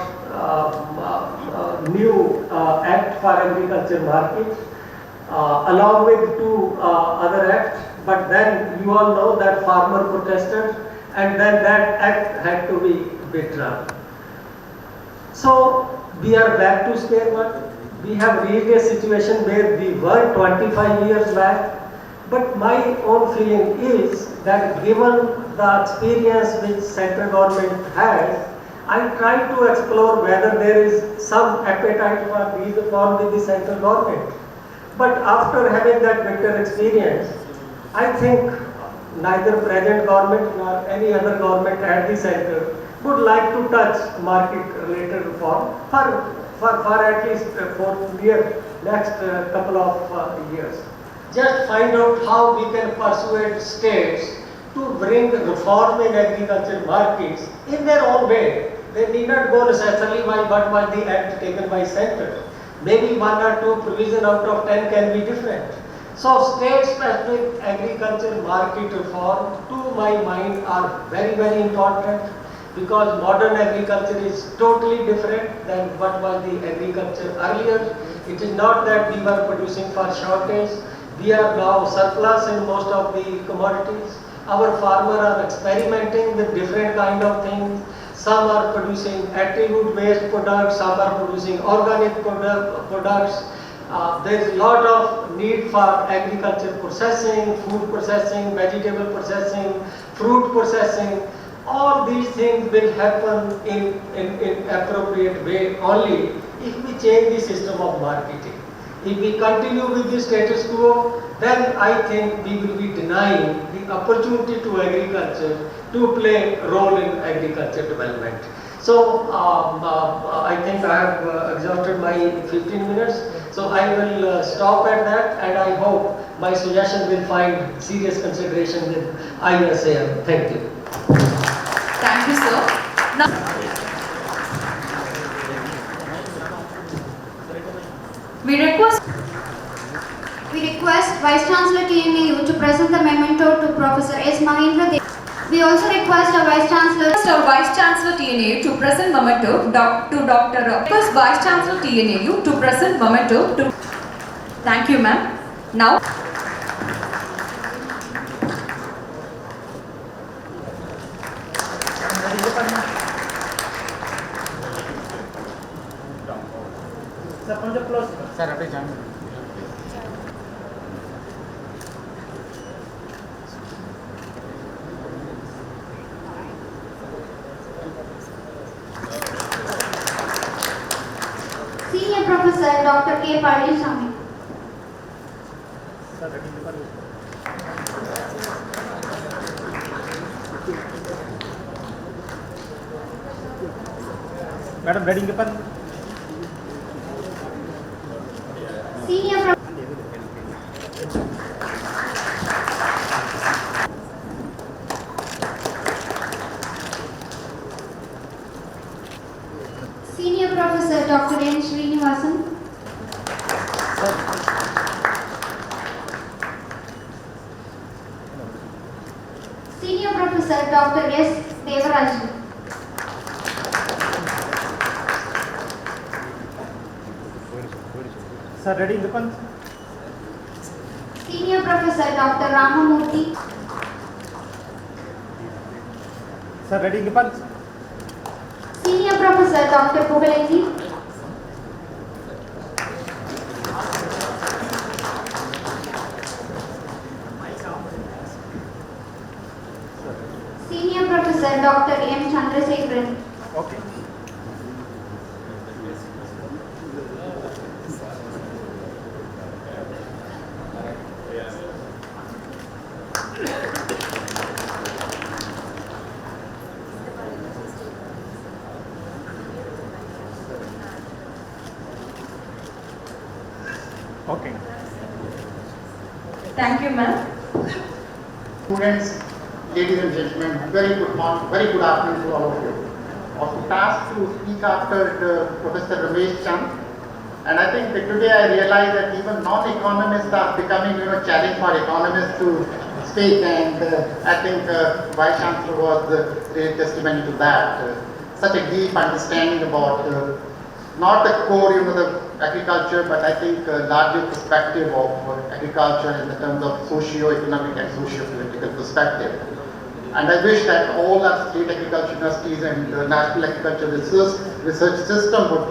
new act for agriculture market along with two other acts, but then you all know that farmer protested and then that act had to be withdrawn. So we are back to square one. We have reached a situation where we were 25 years back, but my own feeling is that given the experience which central government has, I try to explore whether there is some appetite for these reforms with the central government. But after having that bitter experience, I think neither present government nor any other government at the center would like to touch market-related reform for at least 4 years, next couple of years. Just find out how we can persuade states to bring reform in agriculture markets in their own way. They need not go necessarily by what was the act taken by center. Maybe 1 or 2 provision out of 10 can be different. So state-specific agriculture market reform, to my mind, are very important, because modern agriculture is totally different than what was the agriculture earlier. It is not that we were producing for shortage. We are now surplus in most of the commodities. Our farmers are experimenting with different kind of things. Some are producing attribute-based products, some are producing organic products. There is a lot of need for agriculture processing, food processing, vegetable processing, fruit processing. All these things will happen in appropriate way only if we change the system of marketing. If we continue with the status quo, then I think we will be denying the the opportunity to agriculture to play a role in agriculture development. So I think I have exhausted my 15 minutes. So I will stop at that, and I hope my suggestion will find serious consideration with ISAM. Thank you. Thank you, sir. Now, we request Vice Chancellor TNAU to present the memento to Professor S. Mahendra Dev. We also request our Vice Chancellor TNAU to present memento to Dr. Request Vice Chancellor TNAU to present memento to. Thank you, ma'am. Now. Senior Professor Dr. K. Palisamy. Madam, ready depan. Senior Pro Senior Professor Dr. N. Srinivasan. Senior Professor Dr. S. Devarajan. Sir, ready depan. Senior Professor Dr. Ramamurthy. Sir, ready depan. Senior Professor Dr. Pugalengi. Senior Professor Dr. M. Chandrasekharan. Okay. Okay. Thank you, ma'am. Students, ladies and gentlemen, very good morning, very good afternoon to all of you. I was tasked to speak after Professor Ramesh Chand, and I think that today I realize that even non-economists are becoming, challenge for economists to speak, and I think Vice Chancellor was the great testimony to that. Such a deep understanding about not the core, the agriculture, but I think a larger perspective of agriculture in the terms of socio-economic and socio-political perspective. And I wish that all our state agriculture universities and the national agriculture research system would,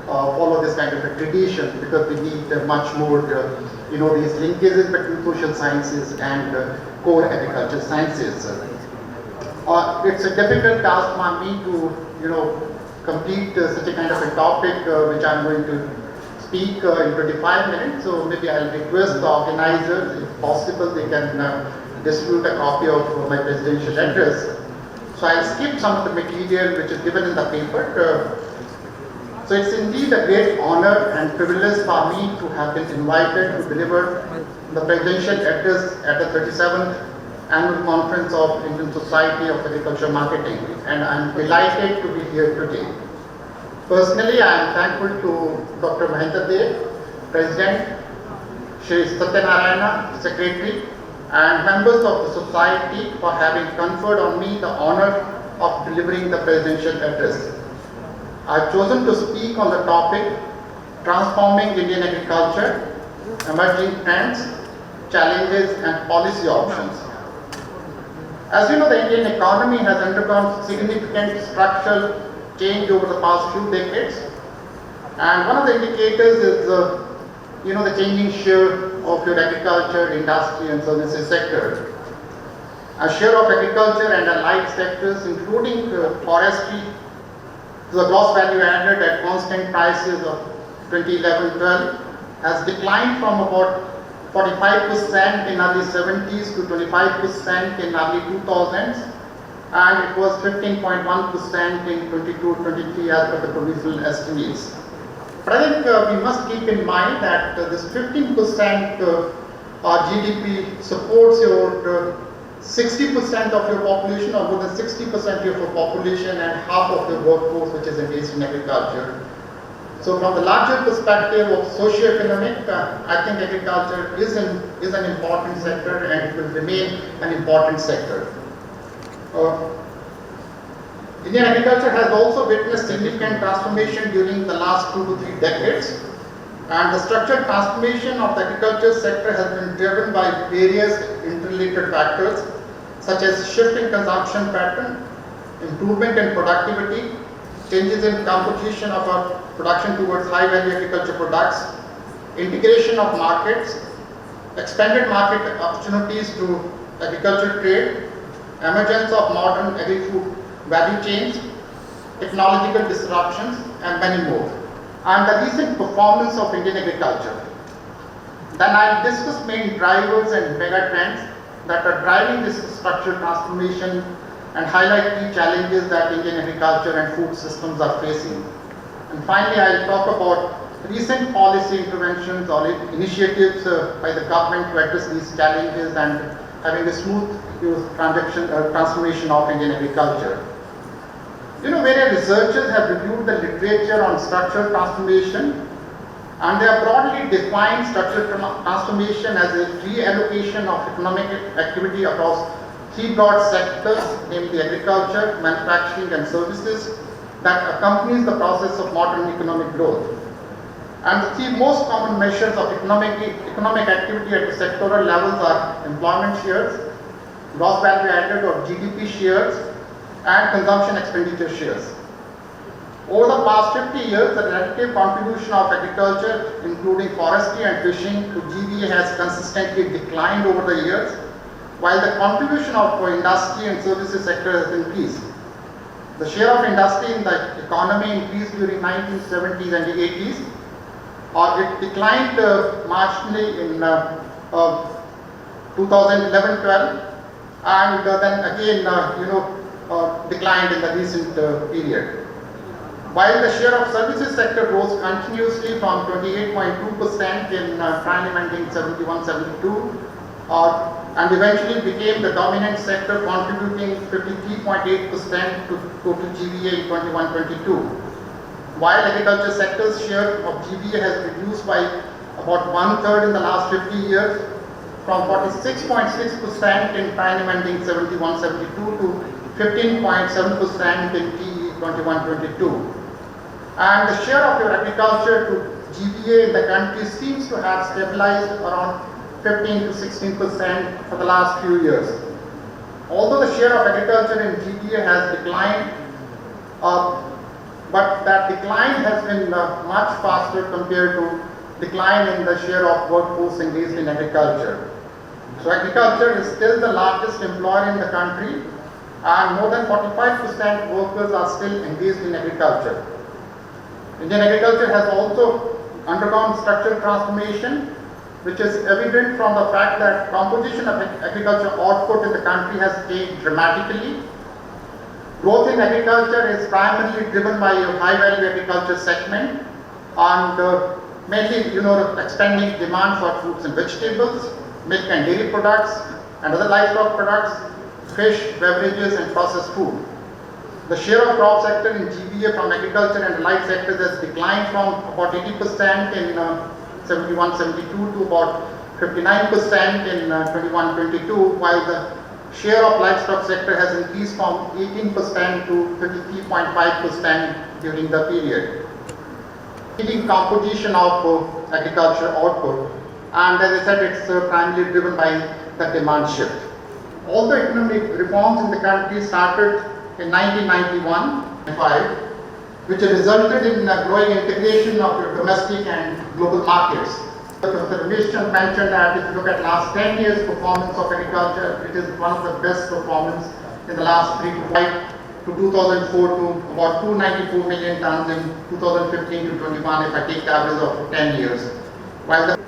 follow this kind of a tradition, because we need much more, these linkages between social sciences and core agriculture sciences. It's a difficult task for me to, complete such a kind of a topic which I'm going to speak in 25 minutes. So maybe I'll request the organizers, if possible, they can distribute a copy of my presidential address. So I'll skip some of the material which is given in the paper. So it's indeed a great honor and privilege for me to have been invited to deliver the presidential address at the 37th Annual Conference of Indian Society of Agricultural Marketing, and I'm delighted to be here today. Personally, I am thankful to Dr. Mahendra Dev, President, Shri Satyanarayana, Secretary, and members of the Society for having conferred on me the honor of delivering the presidential address. I have chosen to speak on the topic, Transforming Indian Agriculture, Emerging Trends, Challenges and Policy Options. As you know, the Indian economy has undergone significant structural change over the past few decades, and one of the indicators is the changing share of your agriculture, industry and services sector. A share of agriculture and allied sectors, including forestry, the gross value added at constant prices of 2011-12 has declined from about 45% in early 70s to 25% in early 2000s, and it was 15.1% in 22-23 as per the provisional estimates. But I think we must keep in mind that this 15% GDP supports your 60% of your population, or more than 60% of your population, and half of your workforce which is engaged in agriculture. So from the larger perspective of socio-economic, I think agriculture is an important sector and it will remain an important sector. Indian agriculture has also witnessed significant transformation during the last 2 to 3 decades, and the structural transformation of the agriculture sector has been driven by various interrelated factors such as shift in consumption pattern, improvement in productivity, changes in composition of our production towards high-value agriculture products, integration of markets, expanded market opportunities to agricultural trade, emergence of modern agri-food value chains, technological disruptions, and many more. And the recent performance of Indian agriculture. Then I'll discuss main drivers and mega trends that are driving this structural transformation and highlight key challenges that Indian agriculture and food systems are facing. And finally, I'll talk about recent policy interventions or initiatives by the government to address these challenges and having a smooth transformation of Indian agriculture. Various researchers have reviewed the literature on structural transformation, and they have broadly defined structural transformation as a reallocation of economic activity across 3 broad sectors, namely agriculture, manufacturing, and services, that accompanies the process of modern economic growth. And the 3 most common measures of economic activity at the sectoral levels are employment shares, gross value added or GDP shares, and consumption expenditure shares. Over the past 50 years, the relative contribution of agriculture, including forestry and fishing, to GVA has consistently declined over the years, while the contribution of industry and services sector has increased. The share of industry in the economy increased during 1970s and the 80s, or it declined marginally in 2011-12, and then again, declined in the recent period. While the share of services sector rose continuously from 28.2% in triennium ending 71-72, and eventually became the dominant sector, contributing 53.8% to total GVA in 21-22. While agriculture sector's share of GVA has reduced by about 1/3 in the last 50 years, from 46.6% in triennium ending 71-72 to 15.7% in TE 21-22. And the share of your agriculture to GVA in the country seems to have stabilized around 15 to 16% for the last few years. Although the share of agriculture in GVA has declined, but that decline has been much faster compared to decline in the share of workforce engaged in agriculture. So agriculture is still the largest employer in the country, and more than 45% workers are still engaged in agriculture. Indian agriculture has also undergone structural transformation, which is evident from the fact that composition of agriculture output in the country has changed dramatically. Growth in agriculture is primarily driven by a high-value agriculture segment, and mainly, expanding demand for fruits and vegetables, milk and dairy products, and other livestock products, fish, beverages, and processed food. The share of crop sector in GVA from agriculture and allied sectors has declined from about 80% in 71-72 to about 59% in 21-22, while the share of livestock sector has increased from 18% to 33.5% during the period. Leading composition of agriculture output, and as I said, it's primarily driven by the demand shift. All the economic reforms in the country started in 1991-5, which resulted in growing integration of your domestic and global markets. Professor Ramesh Chand mentioned that if you look at last 10 years performance of agriculture, it is one of the best performance in the last 3 to 5 to 2004 to about 294 million tons in 2015 to 21 if I take the average of 10 years. While the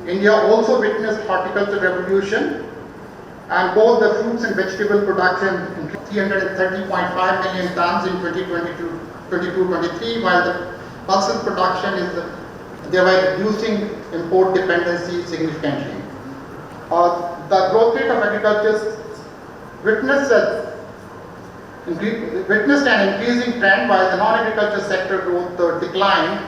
India also witnessed horticulture revolution, and both the fruits and vegetable production increased 330.5 million tons in 2022-23, while the pulses production is thereby reducing import dependency significantly. The growth rate of agriculture witnessed an increasing trend, while the non-agriculture sector growth declined,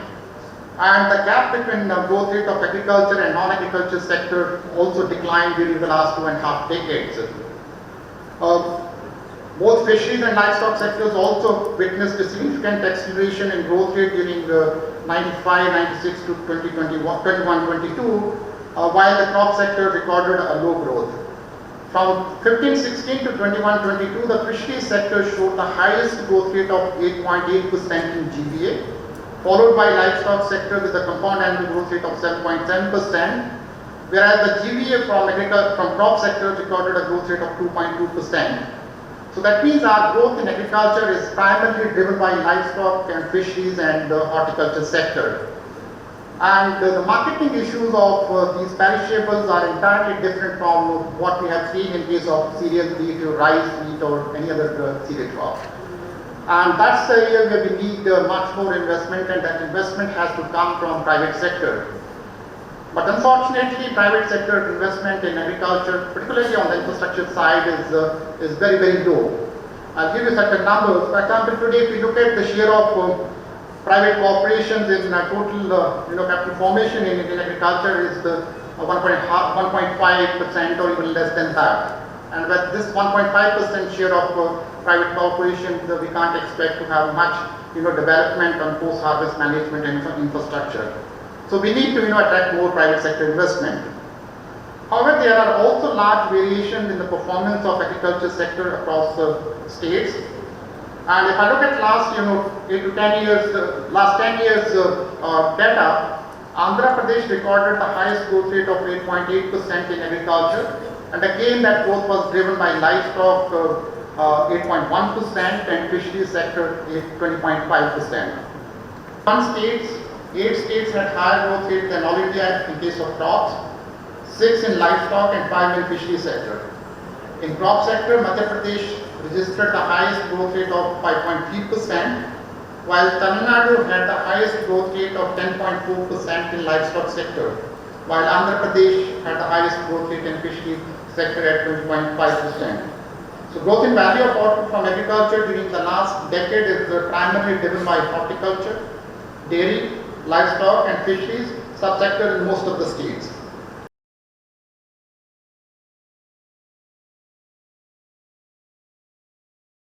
and the gap between the growth rate of agriculture and non-agriculture sector also declined during the last 2.5 decades. Both fisheries and livestock sectors also witnessed a significant acceleration in growth rate during 95-96 to 2021-22, while the crop sector recorded a low growth. From 15-16 to 21-22, the fisheries sector showed the highest growth rate of 8.8% in GVA, followed by livestock sector with a compound annual growth rate of 7.7%, whereas the GVA from crop sector recorded a growth rate of 2.2%. So that means our growth in agriculture is primarily driven by livestock and fisheries and the horticulture sector. And the marketing issues of these perishables are entirely different from what we have seen in case of cereal wheat or rice, wheat or any other cereal crop. And that's the area where we need much more investment, and that investment has to come from private sector. But unfortunately, private sector investment in agriculture, particularly on the infrastructure side, is very, very low. I'll give you certain numbers. For example, today if we look at the share of private corporations in total capital formation in agriculture is 1.5% or even less than that. And with this 1.5% share of private corporations, we can't expect to have much development on post-harvest management and infrastructure. So we need to attract more private sector investment. However, there are also large variations in the performance of agriculture sector across states. And if I look at last 8 to 10 years, last 10 years data, Andhra Pradesh recorded the highest growth rate of 8.8% in agriculture, and again that growth was driven by livestock 8.1% and fisheries sector 20.5%. 8 states had higher growth rate than all India in case of crops, 6 in livestock and 5 in fisheries sector. In crop sector, Madhya Pradesh registered the highest growth rate of 5.3%, while Tamil Nadu had the highest growth rate of 10.4% in livestock sector, while Andhra Pradesh had the highest growth rate in fisheries sector at 20.5%. So growth in value of output from agriculture during the last decade is primarily driven by horticulture, dairy, livestock and fisheries subsector in most of the states.